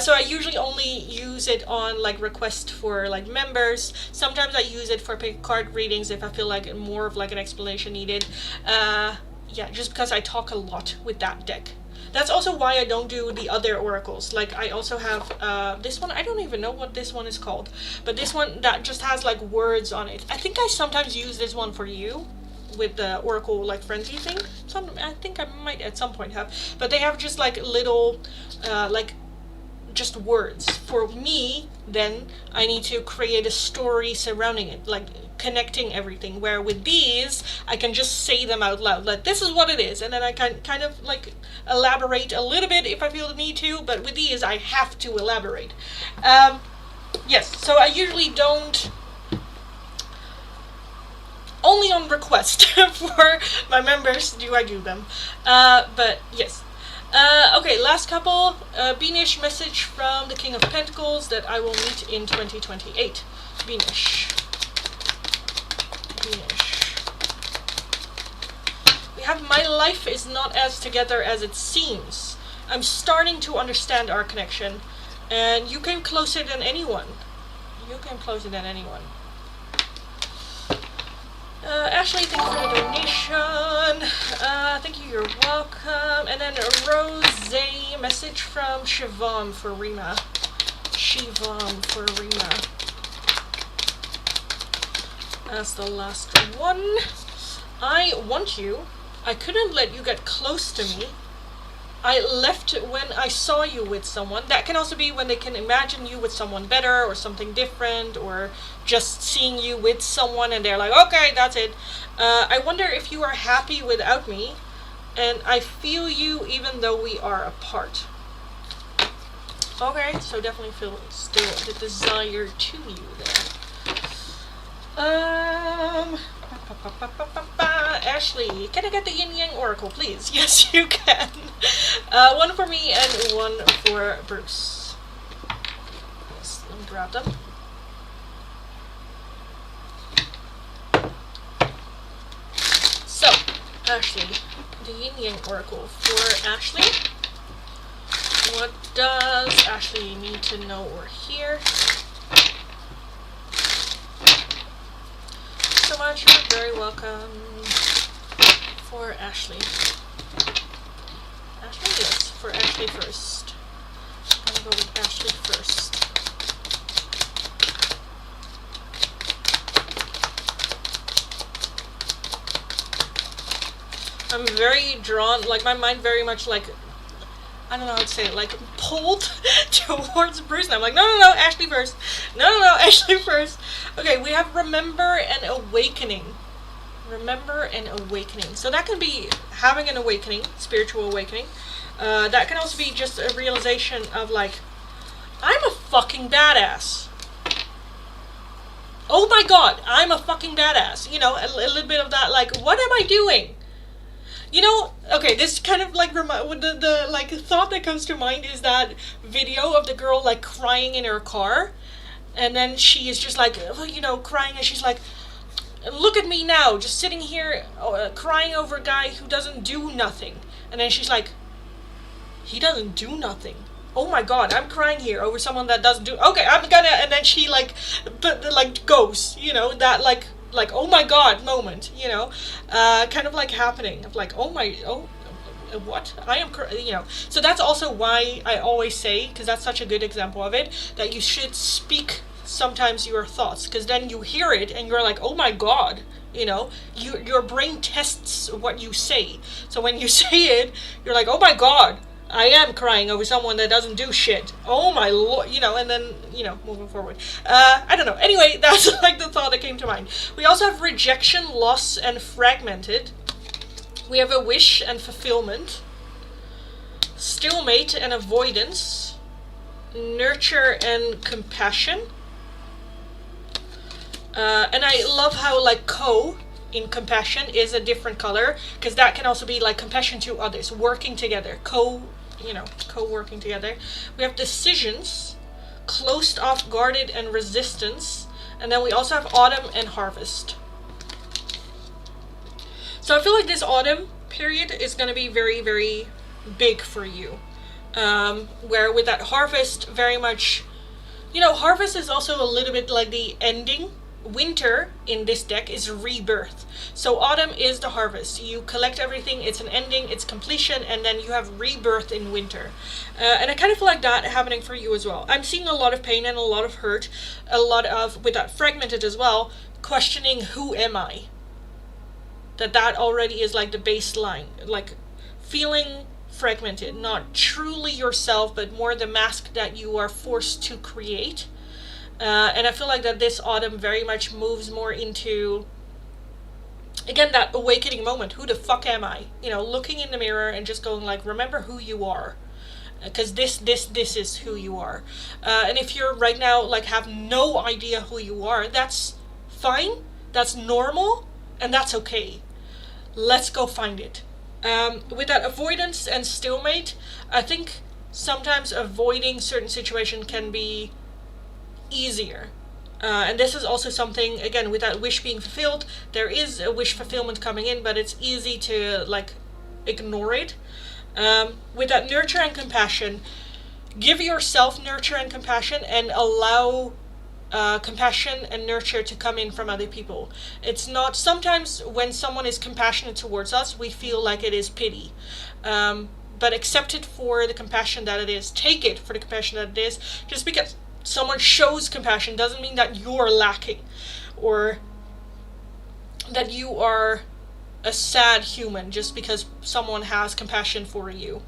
So I usually only use it on like request for like members. Sometimes I use it for card readings if I feel like more of like an explanation needed. Yeah, just because I talk a lot with that deck. That's also why I don't do the other oracles. Like I also have this one. I don't even know what this one is called, but this one that just has like words on it. I think I sometimes use this one for you with the oracle like frenzy thing. I think I might at some point have, but they have just like little like just words. For me, then I need to create a story surrounding it, like connecting everything, where with these I can just say them out loud, like this is what it is, and then I can kind of like elaborate a little bit if I feel the need to, but with these I have to elaborate. Yes, so I usually don't, only on request for my members do I do them, but yes. Okay, last couple. Beanish message from the King of Pentacles that I will meet in 2028. Beanish. We have my life is not as together as it seems. I'm starting to understand our connection, and you came closer than anyone. Ashley, thank you for the donation. Thank you, you're welcome. And then a Rose message from Shivam for Rima. That's the last one. I want you. I couldn't let you get close to me. I left when I saw you with someone. That can also be when they can imagine you with someone better or something different, or just seeing you with someone and they're like, okay, that's it. I wonder if you are happy without me, and I feel you even though we are apart. Okay, so definitely feel still the desire to you there. Ashley, can I get the Yin Yang Oracle, please? Yes, you can. One for me and one for Bruce. Yes, let me grab them. So, Ashley, the Yin Yang Oracle for Ashley. What does Ashley need to know or hear? So much, you're very welcome. For Ashley. Ashley, yes, for Ashley first. I'm gonna go with Ashley first. I'm very drawn, like my mind very much like, I don't know how to say it, like pulled towards Bruce. And I'm like, no, Ashley first. No, Ashley first. Okay, we have remember and awakening. Remember and awakening. So that can be having an awakening, spiritual awakening. That can also be just a realization of like, I'm a fucking badass. Oh my god, I'm a fucking badass. You know, a little bit of that, like, what am I doing? You know, okay, this kind of like the like thought that comes to mind is that video of the girl like crying in her car, and then she is just like, you know, crying, and she's like, look at me now, just sitting here crying over a guy who doesn't do nothing. And then she's like, he doesn't do nothing. Oh my god, I'm crying here over someone that doesn't do. Okay, I'm gonna. And then she like goes, you know, that like oh my god moment, you know, kind of like happening of like, what? I am, you know. So that's also why I always say, because that's such a good example of it, that you should speak sometimes your thoughts, because then you hear it and you're like, oh my god, you know, your brain tests what you say. So when you say it, you're like, oh my god, I am crying over someone that doesn't do shit. Oh my lord, you know, and then, you know, moving forward. I don't know. Anyway, that's like the thought that came to mind. We also have rejection, loss, and fragmented. We have a wish and fulfillment. Stalemate and avoidance. Nurture and compassion. And I love how like in compassion is a different color, because that can also be like compassion to others, working together, co-working together. We have decisions, closed off, guarded, and resistance. And then we also have autumn and harvest. So I feel like this autumn period is going to be very, very big for you. Where with that harvest, very much, you know, harvest is also a little bit like the ending, winter in this deck is rebirth. So autumn is the harvest. You collect everything, it's an ending, it's completion, and then you have rebirth in winter. And I kind of feel like that happening for you as well. I'm seeing a lot of pain and a lot of hurt, a lot of, with that fragmented as well, questioning who am I? That already is like the baseline, like feeling fragmented, not truly yourself, but more the mask that you are forced to create. And I feel like that this autumn very much moves more into, again, that awakening moment. Who the fuck am I? You know, looking in the mirror and just going like, remember who you are. Because this is who you are. And if you're right now, like, have no idea who you are, that's fine. That's normal. And that's okay. Let's go find it. With that avoidance and stalemate, I think sometimes avoiding certain situations can be easier. And this is also something, again, with that wish being fulfilled, there is a wish fulfillment coming in, but it's easy to like ignore it. With that nurture and compassion, give yourself nurture and compassion and allow compassion and nurture to come in from other people. It's not, sometimes when someone is compassionate towards us, we feel like it is pity. But accept it for the compassion that it is. Take it for the compassion that it is. Just because someone shows compassion doesn't mean that you're lacking or that you are a sad human just because someone has compassion for you.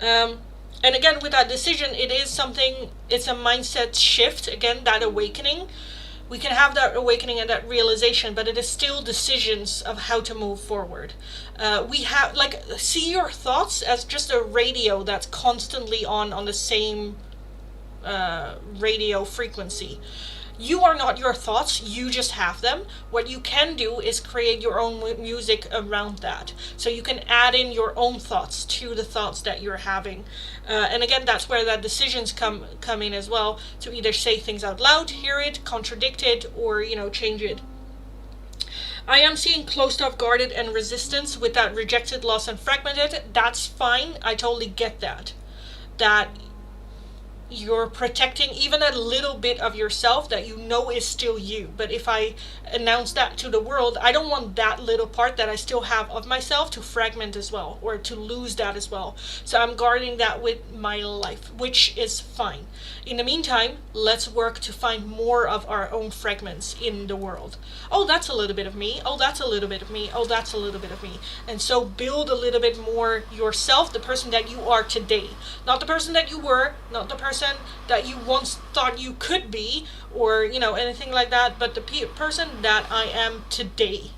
And again, with that decision, it is something, it's a mindset shift. Again, that awakening. We can have that awakening and that realization, but it is still decisions of how to move forward. We have, like, see your thoughts as just a radio that's constantly on the same radio frequency. You are not your thoughts, you just have them. What you can do is create your own music around that. So you can add in your own thoughts to the thoughts that you're having. And again, that's where that decisions come in as well, to either say things out loud, hear it, contradict it, or, you know, change it. I am seeing closed off, guarded, and resistance with that rejected, lost, and fragmented. That's fine. I totally get that. That you're protecting even a little bit of yourself that you know is still you. But if I announce that to the world, I don't want that little part that I still have of myself to fragment as well, or to lose that as well. So I'm guarding that with my life, which is fine. In the meantime, let's work to find more of our own fragments in the world. Oh, that's a little bit of me. Oh, that's a little bit of me. Oh, that's a little bit of me. And so build a little bit more yourself, the person that you are today. Not the person that you were, not the person that you once thought you could be, or, you know, anything like that, but the person that I am today.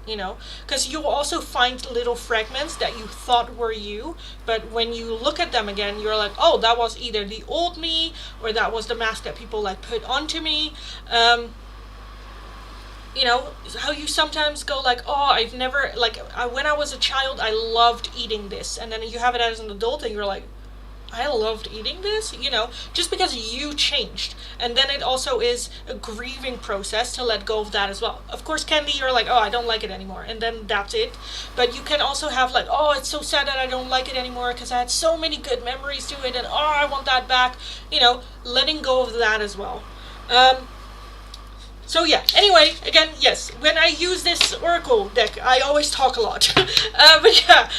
You know, because you'll also find little fragments that you thought were you, but when you look at them again, you're like, oh, that was either the old me, or that was the mask that people like put onto me. You know, how you sometimes go like, oh, I've never, like, when I was a child, I loved eating this, and then you have it as an adult, and you're like, I loved eating this, you know, just because you changed. And then it also is a grieving process to let go of that as well. Of course, candy, you're like, oh, I don't like it anymore, and then that's it. But you can also have like, oh, it's so sad that I don't like it anymore because I had so many good memories to it, and oh, I want that back. You know, letting go of that as well. So yeah, anyway, again, yes, when I use this Oracle deck, I always talk a lot. But yeah,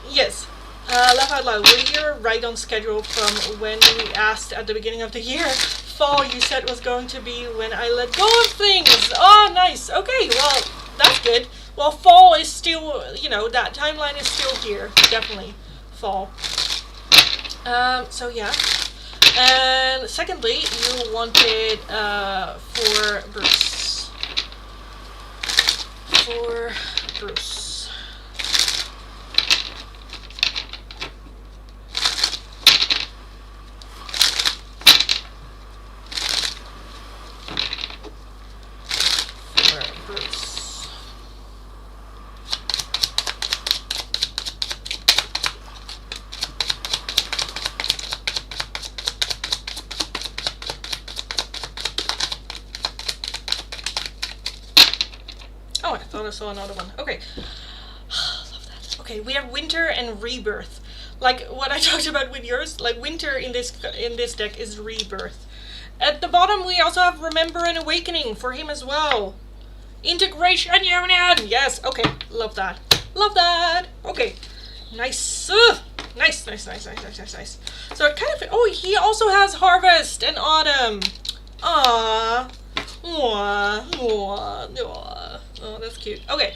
yes. Laugh out loud. We're right on schedule from when we asked at the beginning of the year. Fall, you said, was going to be when I let go of things. Oh, nice. Okay, well, that's good. Well, fall is still, you know, that timeline is still here. Definitely. Fall. So yeah. And secondly, you wanted, for Bruce. For Bruce. Oh, I thought I saw another one. Okay. Love that. Okay, we have winter and rebirth. Like what I talked about with yours, like winter in this deck is rebirth. At the bottom, we also have Remember and Awakening for him as well. Integration Union! Yes, okay, love that. Love that! Okay, nice. Nice. So it kind of, oh, he also has Harvest and Autumn. Aww. Oh, that's cute. Okay,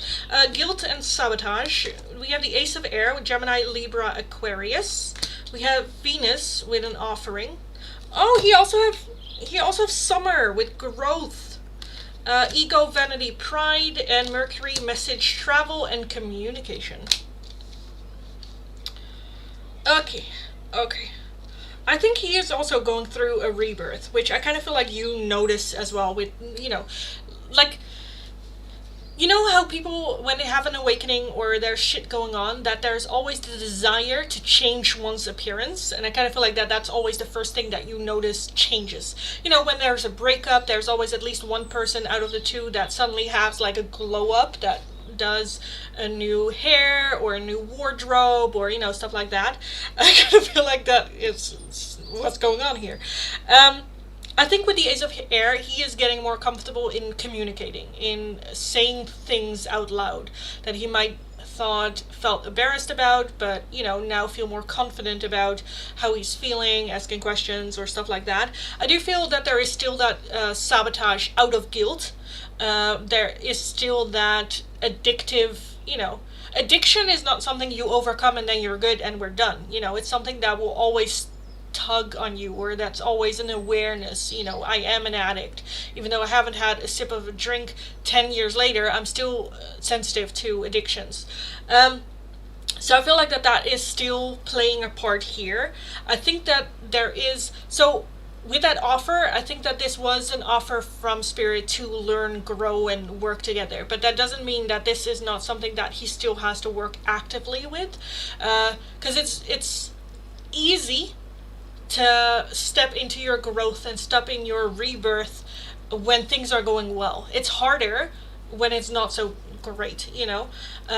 Guilt and Sabotage. We have the Ace of Air with Gemini, Libra, Aquarius. We have Venus with an Offering. Oh, he also has Summer with Growth. Ego, Vanity, Pride, and Mercury, Message, Travel, and Communication. Okay. I think he is also going through a rebirth, which I kind of feel like you notice as well with, like, you know how people, when they have an awakening or there's shit going on, that there's always the desire to change one's appearance, and I kind of feel like that's always the first thing that you notice changes. When there's a breakup, there's always at least one person out of the two that suddenly has like a glow up, that does a new hair or a new wardrobe or stuff like that. I kind of feel like that is what's going on here. I think with the Ace of Air, he is getting more comfortable in communicating, in saying things out loud that he might felt embarrassed about, but now feel more confident about how he's feeling, asking questions or stuff like that. I do feel that there is still that sabotage out of guilt. There is still that addictive, addiction is not something you overcome and then you're good and we're done. It's something that will always tug on you, or that's always an awareness. I am an addict. Even though I haven't had a sip of a drink 10 years later, I'm still sensitive to addictions. So I feel like that is still playing a part here. I think that there is, so with that offer, I think that this was an offer from Spirit to learn, grow, and work together. But that doesn't mean that this is not something that he still has to work actively with. Because it's easy to step into your growth and step in your rebirth when things are going well. It's harder when it's not so great,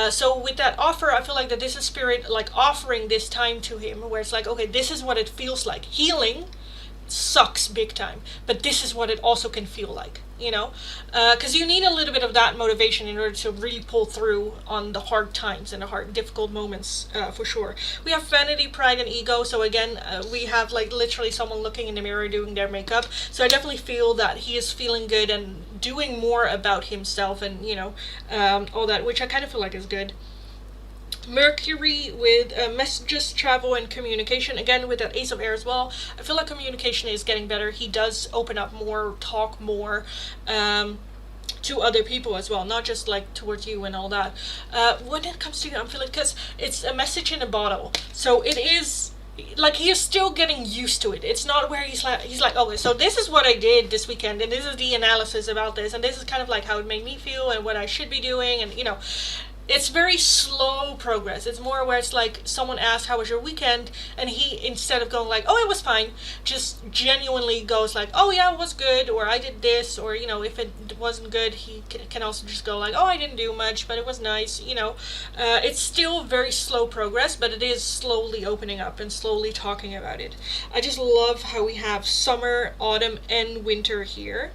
so with that offer, I feel like that this is Spirit like offering this time to him, where it's like, okay, this is what it feels like. Healing sucks big time, but this is what it also can feel like, because you need a little bit of that motivation in order to really pull through on the hard times and the hard, difficult moments, for sure. We have Vanity, Pride, and Ego. So again, we have like literally someone looking in the mirror doing their makeup. So I definitely feel that he is feeling good and doing more about himself and all that, which I kind of feel like is good. Mercury with messages, travel, and communication. Again, with that Ace of Air as well. I feel like communication is getting better. He does open up more, talk more to other people as well, not just like towards you and all that. When it comes to you, I'm feeling, because it's a message in a bottle. So it is like he is still getting used to it. It's not where he's like, okay, so this is what I did this weekend, and this is the analysis about this, and this is kind of like how it made me feel and what I should be doing, and it's very slow progress. It's more where it's like someone asked, how was your weekend? And he, instead of going like, oh, it was fine, just genuinely goes like, oh yeah, it was good, or I did this, or if it wasn't good, he can also just go like, oh, I didn't do much, but it was nice. It's still very slow progress, but it is slowly opening up and slowly talking about it. I just love how we have summer, autumn, and winter here.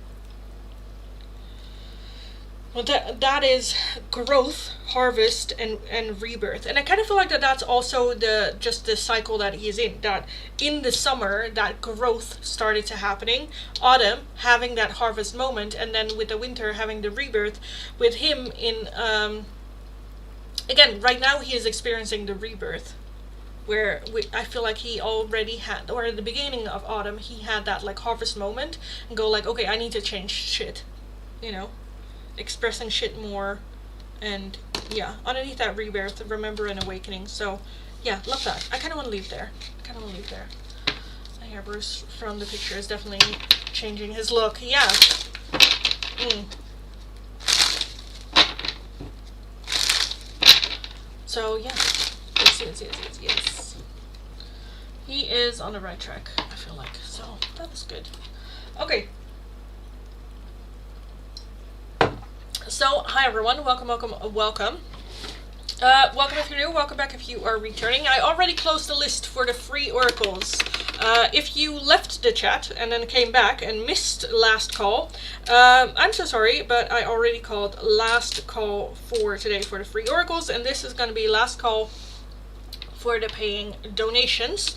Well, that is growth, harvest, and rebirth. And I kind of feel like that's also the cycle that he's in. That in the summer, that growth started to happening. Autumn, having that harvest moment. And then with the winter, having the rebirth. With him in, again, right now he is experiencing the rebirth. Where I feel like he already had, or at the beginning of autumn, he had that like harvest moment. And go like, okay, I need to change shit. Expressing shit more, and yeah, underneath that rebirth, remember and awakening. So yeah, love that. I kind of want to leave there. Yeah, Bruce from the picture is definitely changing his look. Yeah. So yeah, yes. He is on the right track, I feel like. So that was good. Okay. So, hi everyone, welcome. Welcome if you're new, welcome back if you are returning. I already closed the list for the free oracles. If you left the chat and then came back and missed last call, I'm so sorry, but I already called last call for today for the free oracles, and this is going to be last call for the paying donations.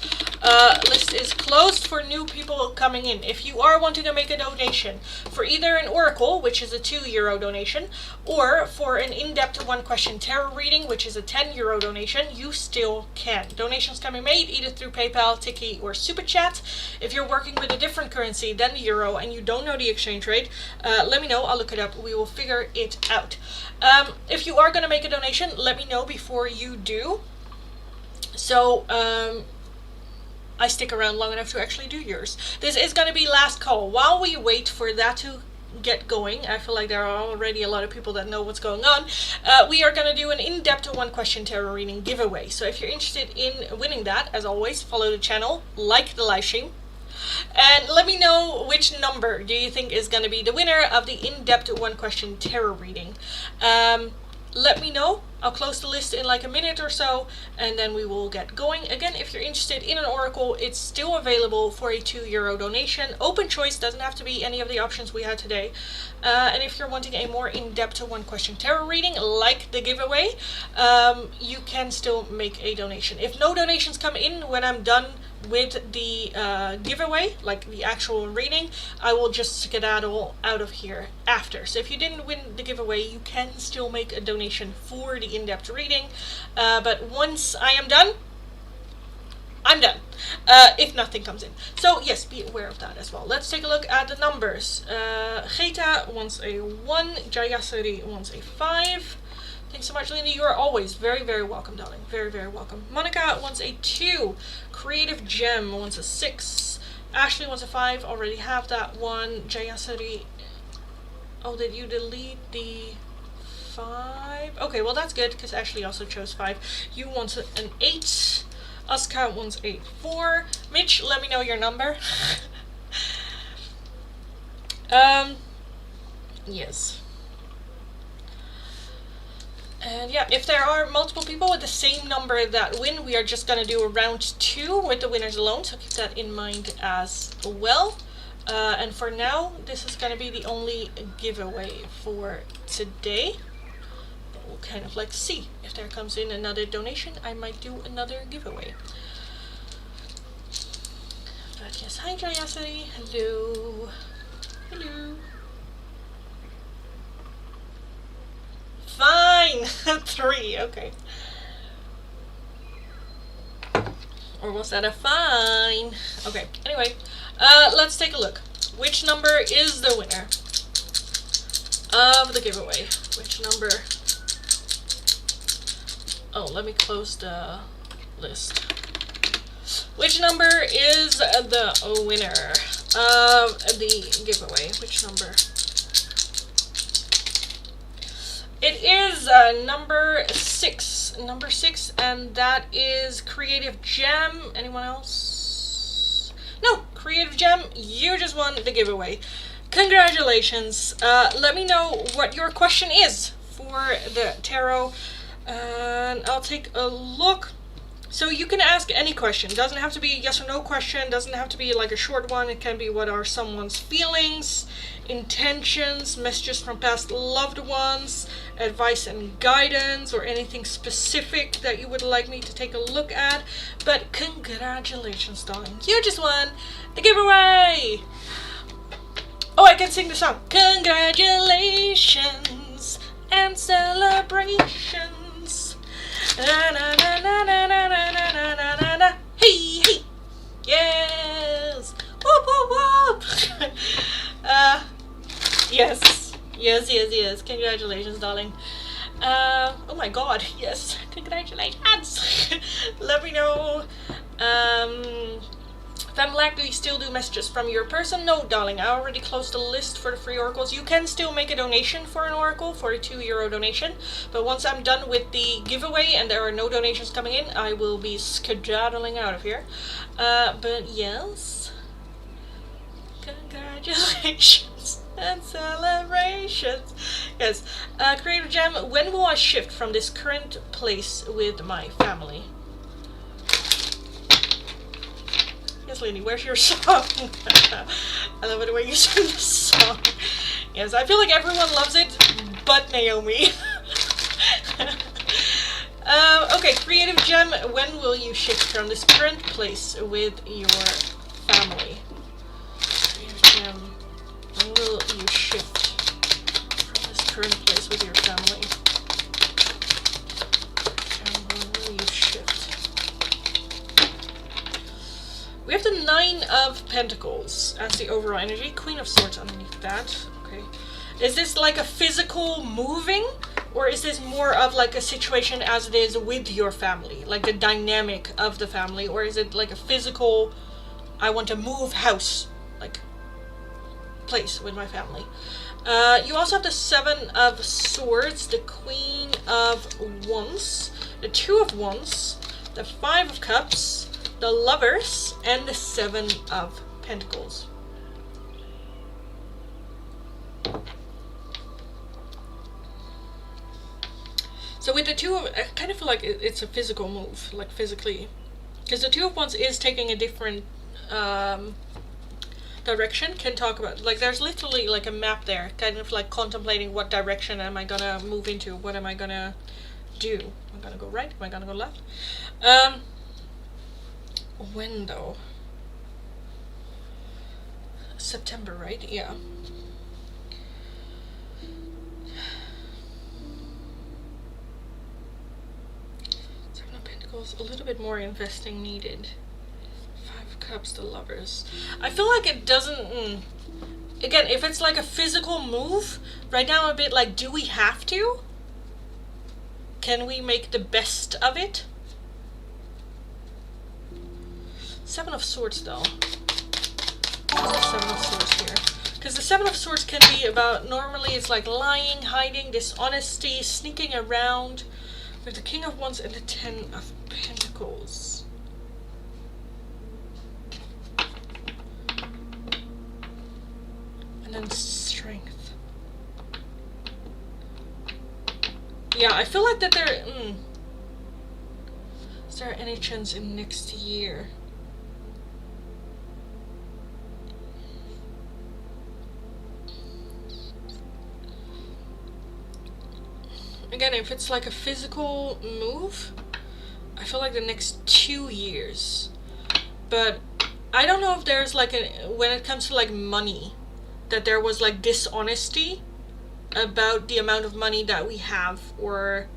List is closed for new people coming in. If you are wanting to make a donation for either an oracle, which is a €2 donation, or for an in-depth one-question tarot reading, which is a €10 donation, you still can. Donations can be made either through PayPal, Tiki, or Super Chat. If you're working with a different currency than the euro and you don't know the exchange rate, let me know. I'll look it up. We will figure it out. If you are going to make a donation, let me know before you do. So, I stick around long enough to actually do yours. This is going to be last call. While we wait for that to get going, I feel like there are already a lot of people that know what's going on. We are going to do an in-depth one-question tarot reading giveaway. So if you're interested in winning that, as always, follow the channel, like the live stream, and let me know which number do you think is going to be the winner of the in-depth one-question tarot reading. Let me know. I'll close the list in like a minute or so, and then we will get going. Again, if you're interested in an oracle, it's still available for a €2 donation. Open choice, doesn't have to be any of the options we had today. And if you're wanting a more in-depth one-question tarot reading, like the giveaway, you can still make a donation. If no donations come in when I'm done with the giveaway, like the actual reading, I will just skedaddle out of here after. So if you didn't win the giveaway, you can still make a donation for the in-depth reading, but once I am done, I'm done, if nothing comes in. So yes, be aware of that as well. Let's take a look at the numbers. Geta wants a 1, Jayasari wants a 5. Thanks so much, Linda. You are always very, very welcome, darling. Very, very welcome. Monica wants a 2. Creative Gem wants a 6. Ashley wants a 5. Already have that one. Jayasari. Oh, did you delete the 5? Okay, well that's good, because Ashley also chose 5. You want an 8. Aska wants a 4. Mitch, let me know your number. Yes. And yeah, if there are multiple people with the same number that win, we are just going to do a round 2 with the winners alone, so keep that in mind as well. And for now, this is going to be the only giveaway for today. But we'll kind of like see if there comes in another donation. I might do another giveaway. But yes, hi Jayasari. Hello. Hello. Fine! 3, okay. Or was that a fine? Okay, anyway, let's take a look. Which number is the winner of the giveaway? Which number? Oh, let me close the list. Which number is the winner of the giveaway? Which number? It is number 6. Number 6, and that is Creative Gem. Anyone else? No, Creative Gem, you just won the giveaway. Congratulations. Let me know what your question is for the tarot, and I'll take a look. So you can ask any question. Doesn't have to be a yes or no question. Doesn't have to be like a short one. It can be what are someone's feelings, intentions, messages from past loved ones, advice and guidance, or anything specific that you would like me to take a look at. But congratulations, darling. You just won the giveaway. Oh, I can sing the song. Congratulations and celebrations. Na, na, na, na, na, na, na, na, na, na. Hey, hey. Yes. Whoop, whoop, whoop. Yes. Yes, yes, yes. Congratulations, darling. Oh my god, yes. Congratulations. Let me know. Femlac, do you still do messages from your person? No, darling. I already closed the list for the free oracles. You can still make a donation for an oracle, for a €2 donation. But once I'm done with the giveaway and there are no donations coming in, I will be skedaddling out of here. But yes. Congratulations and celebrations. Yes. Creative Gem, when will I shift from this current place with my family? Yes, Lenny, where's your song? I love it the way you sing the song. Yes, I feel like everyone loves it, but Naomi. Okay, creative gem. When will you shift from this current place with your family? Creative gem. When will you shift from this current place with your family? And when will you shift? We have the Nine of Pentacles as the overall energy. Queen of Swords underneath that. Okay. Is this like a physical moving? Or is this more of like a situation as it is with your family? Like the dynamic of the family? Or is it like a physical, I want to move house, like place with my family? You also have the Seven of Swords, the Queen of Wands, the Two of Wands, the Five of Cups, the Lovers, and the Seven of Pentacles. So with the Two of, I kind of feel like it's a physical move, like physically. Because the Two of Wands is taking a different direction. Can talk about, like there's literally like a map there, kind of like contemplating what direction am I gonna move into, what am I gonna do. Am I gonna go right, am I gonna go left? When though? September, right? Yeah. Seven of Pentacles, a little bit more investing needed. Five of Cups, the Lovers. I feel like it doesn't... Again, if it's like a physical move, right now I'm a bit like, do we have to? Can we make the best of it? Seven of Swords though. What's the Seven of Swords here? Because the Seven of Swords can be about, normally it's like lying, hiding, dishonesty, sneaking around. With the King of Wands and the Ten of Pentacles. And then Strength. Yeah, I feel like that there... Is there any chance in next year? Again, if it's like a physical move, I feel like the next 2 years. But I don't know if there's like when it comes to like money, that there was like dishonesty about the amount of money that we have, or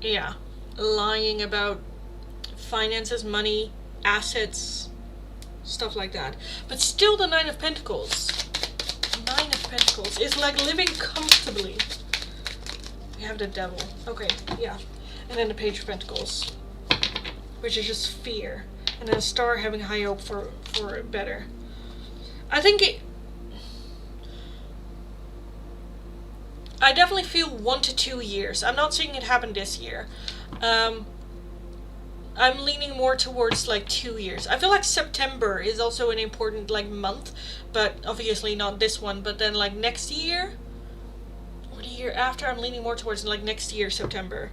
yeah, lying about finances, money, assets, stuff like that. But still the Nine of Pentacles. Nine of Pentacles is like living comfortably. We have the Devil. Okay, yeah. And then the Page of Pentacles, which is just fear. And then a Star, having high hope for better. I think I definitely feel 1 to 2 years. I'm not seeing it happen this year. I'm leaning more towards like 2 years. I feel like September is also an important like month, but obviously not this one. But then like next year or the year after, I'm leaning more towards like next year, September.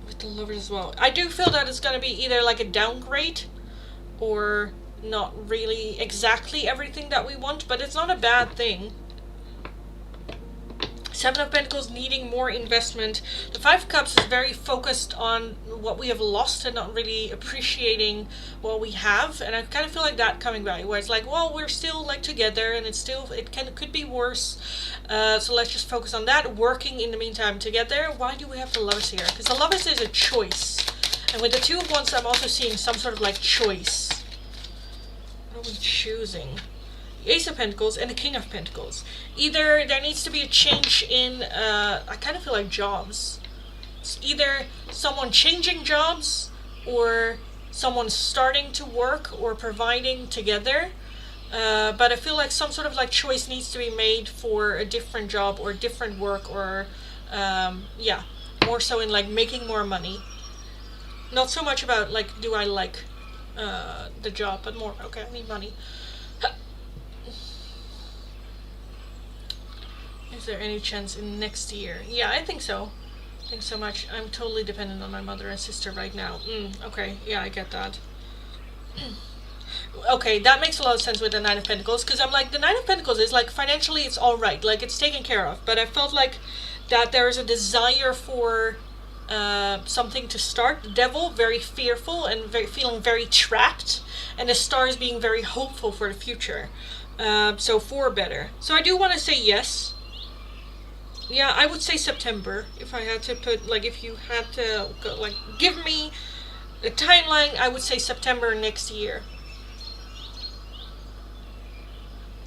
With the Lovers as well. I do feel that it's gonna be either like a downgrade or not really exactly everything that we want, but it's not a bad thing. Seven of Pentacles needing more investment. The Five of Cups is very focused on what we have lost and not really appreciating what we have. And I kind of feel like that coming back, where it's like, well, we're still like together, and could be worse. So let's just focus on that. Working in the meantime together. Why do we have the Lovers here? Because the Lovers is a choice, and with the Two of Wands, I'm also seeing some sort of like choice. What are we choosing? Ace of Pentacles and the King of Pentacles. Either there needs to be a change in, I kind of feel like jobs. It's either someone changing jobs or someone starting to work or providing together. But I feel like some sort of like choice needs to be made for a different job or different work, or, yeah, more so in like making more money. Not so much about like, do I like the job, but more, okay, I need money. Is there any chance in next year? Yeah, I think so. Thanks so much. I'm totally dependent on my mother and sister right now. Okay, yeah, I get that. Okay, that makes a lot of sense with the Nine of Pentacles, because I'm like, the Nine of Pentacles is like, financially it's alright, like it's taken care of, but I felt like that there is a desire for something to start. The Devil, very fearful and feeling very trapped, and the Stars being very hopeful for the future. So 4 better. So I do want to say yes. Yeah, I would say September, if I had to put, like, if you had to, like, give me a timeline, I would say September next year.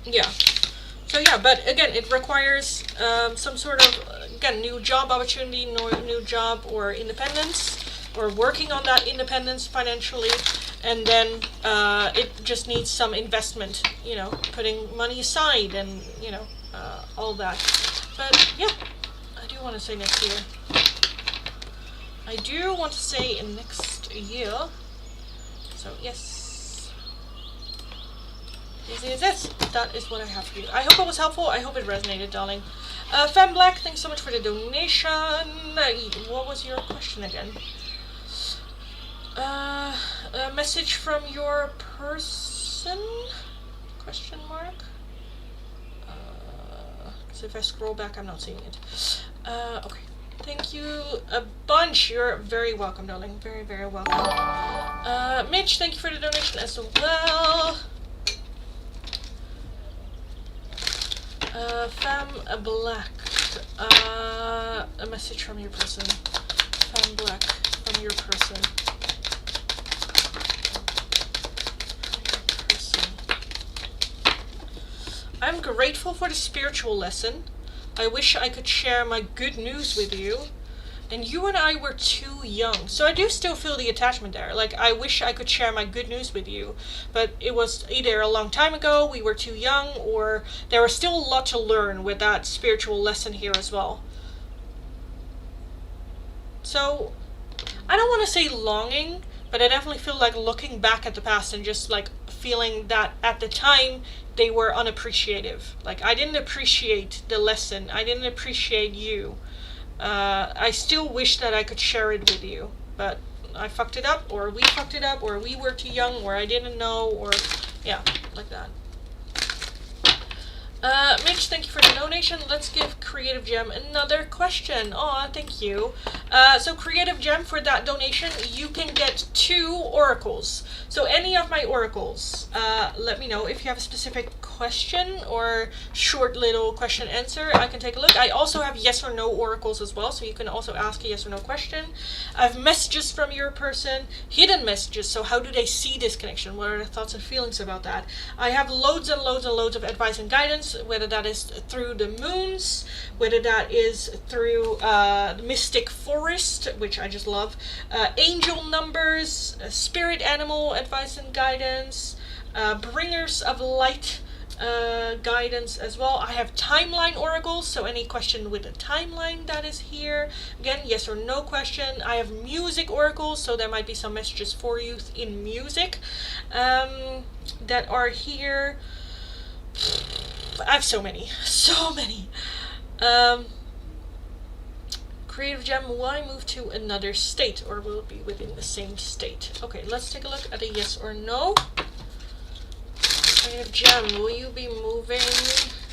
Yeah. So yeah, but again, it requires some sort of, again, new job opportunity, new job or independence, or working on that independence financially, and then it just needs some investment, you know, putting money aside and, you know, all that. But yeah, I do want to say next year. I do want to say next year. So yes. Yes. That is what I have for you. I hope it was helpful. I hope it resonated, darling. Fam Black, thanks so much for the donation. What was your question again? A message from your person? Question mark? So if I scroll back, I'm not seeing it. Okay. Thank you a bunch. You're very welcome, darling. Very, very welcome. Mitch, thank you for the donation as well. Fam Black. A message from your person. Fam Black, from your person. I'm grateful for the spiritual lesson. I wish I could share my good news with you. And you and I were too young. So I do still feel the attachment there. Like, I wish I could share my good news with you. But it was either a long time ago, we were too young, or there was still a lot to learn with that spiritual lesson here as well. So, I don't want to say longing, but I definitely feel like looking back at the past and just like feeling that at the time they were unappreciative. Like, I didn't appreciate the lesson. I didn't appreciate you. I still wish that I could share it with you, but I fucked it up, or we fucked it up, or we were too young, or I didn't know, or yeah, like that. Mitch, thank you for the donation. Let's give Creative Gem another question. Aw, thank you. So Creative Gem, for that donation, you can get 2 oracles. So any of my oracles, let me know if you have a specific question or short little question answer. I can take a look. I also have yes or no oracles as well, so you can also ask a yes or no question. I have messages from your person, hidden messages. So how do they see this connection? What are their thoughts and feelings about that? I have loads and loads and loads of advice and guidance, whether that is through the moons, whether that is through the mystic forest, which I just love, angel numbers, spirit animal advice and guidance, bringers of light guidance as well. I have timeline oracles, so any question with a timeline that is here. Again, yes or no question. I have music oracles, so there might be some messages for you in music that are here. I have so many. Creative Gem, will I move to another state, or will it be within the same state? Okay, let's take a look at a yes or no. Creative Gem, will you be moving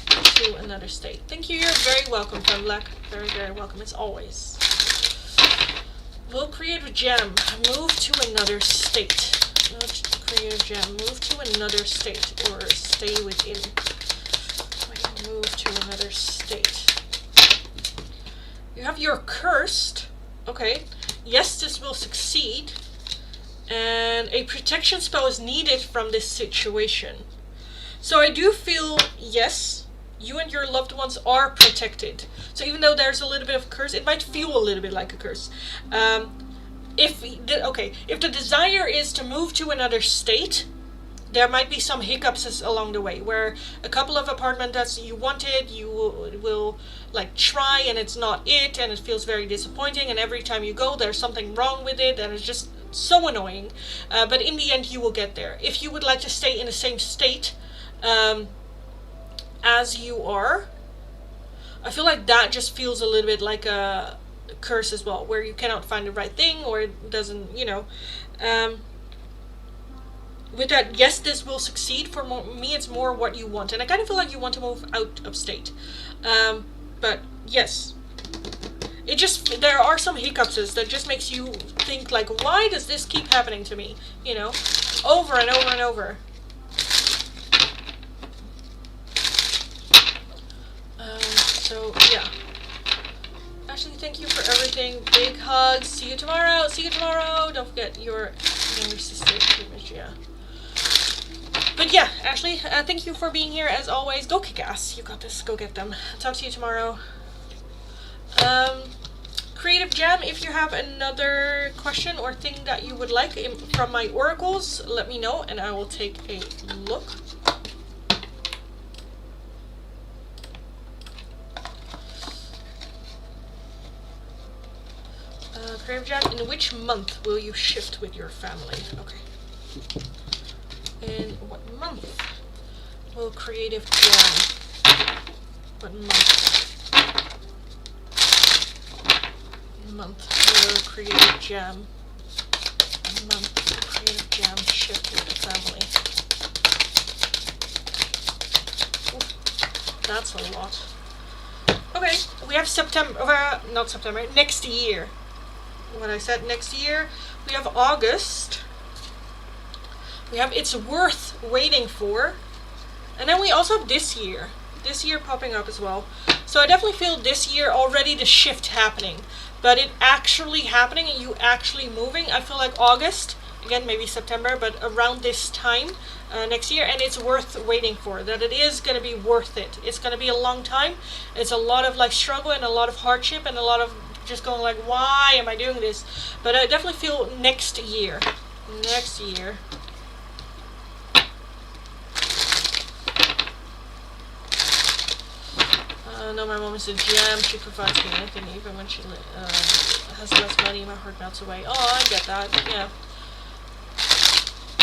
to another state? Thank you, you're very welcome, Fun Black. Very, very welcome, as always. Will Creative Gem move to another state? Creative Gem, move to another state, or stay within? Move to another state. You have your cursed. Okay. Yes, this will succeed. And a protection spell is needed from this situation. So I do feel, yes, you and your loved ones are protected. So even though there's a little bit of curse, it might feel a little bit like a curse. If the desire is to move to another state, there might be some hiccups along the way, where a couple of apartments that you wanted, you will like try and it's not it, and it feels very disappointing, and every time you go there's something wrong with it, and it's just so annoying. But in the end you will get there. If you would like to stay in the same state as you are, I feel like that just feels a little bit like curse as well, where you cannot find the right thing, or it doesn't, with that, yes, this will succeed. For me, it's more what you want, and I kind of feel like you want to move out of state. But yes, it just, there are some hiccups that just makes you think like, why does this keep happening to me? Over and over and over. So yeah. Ashley, thank you for everything. Big hugs. See you tomorrow. See you tomorrow. Don't forget your younger sister image. Yeah. But yeah, Ashley, thank you for being here as always. Go kick ass. You got this. Go get them. Talk to you tomorrow. Creative Jam, if you have another question or thing that you would like from my oracles, let me know and I will take a look. Creative Jam, in which month will you shift with your family? Okay. In what month will Creative Jam? What month? Month will Creative Jam? Month will Creative Jam shift with the family? Ooh, that's a lot. Okay, we have September, not September, next year. When I said next year, we have August. We have It's Worth Waiting For. And then we also have this year popping up as well. So I definitely feel this year already the shift happening. But it actually happening and you actually moving, I feel like August, again maybe September, but around this time next year. And it's worth waiting for, that it is going to be worth it. It's going to be a long time. It's a lot of like struggle and a lot of hardship and a lot of just going like, why am I doing this? But I definitely feel next year. No, my mom is a gem. She provides me anything, even when she has less money. My heart melts away. Oh, I get that. Yeah.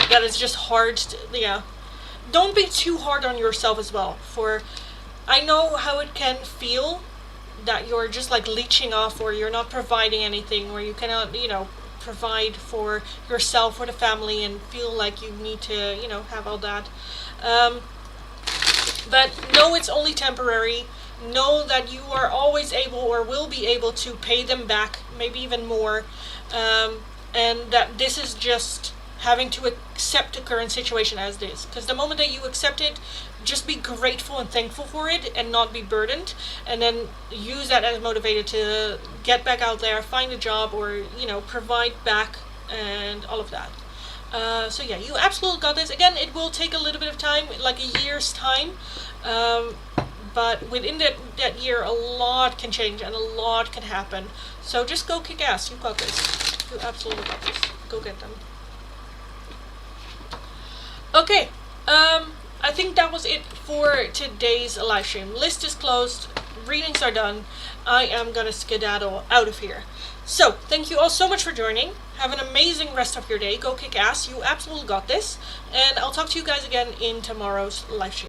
That is just hard. Yeah. Don't be too hard on yourself as well. For I know how it can feel that you're just like leeching off, or you're not providing anything, or you cannot, provide for yourself or the family, and feel like you need to, have all that. But know it's only temporary. Know that you are always able or will be able to pay them back, maybe even more, and that this is just having to accept the current situation as it is. Because the moment that you accept it, just be grateful and thankful for it and not be burdened, and then use that as motivated to get back out there, find a job, or provide back and all of that. So yeah, you absolutely got this. Again, it will take a little bit of time, like a year's time, but within that year a lot can change and a lot can happen. So just go kick ass. You got this. You absolutely got this. Go get them. Okay, I think that was it for today's live stream. List is closed, readings are done. I am gonna skedaddle out of here. So, thank you all so much for joining. Have an amazing rest of your day. Go kick ass. You absolutely got this. And I'll talk to you guys again in tomorrow's live stream.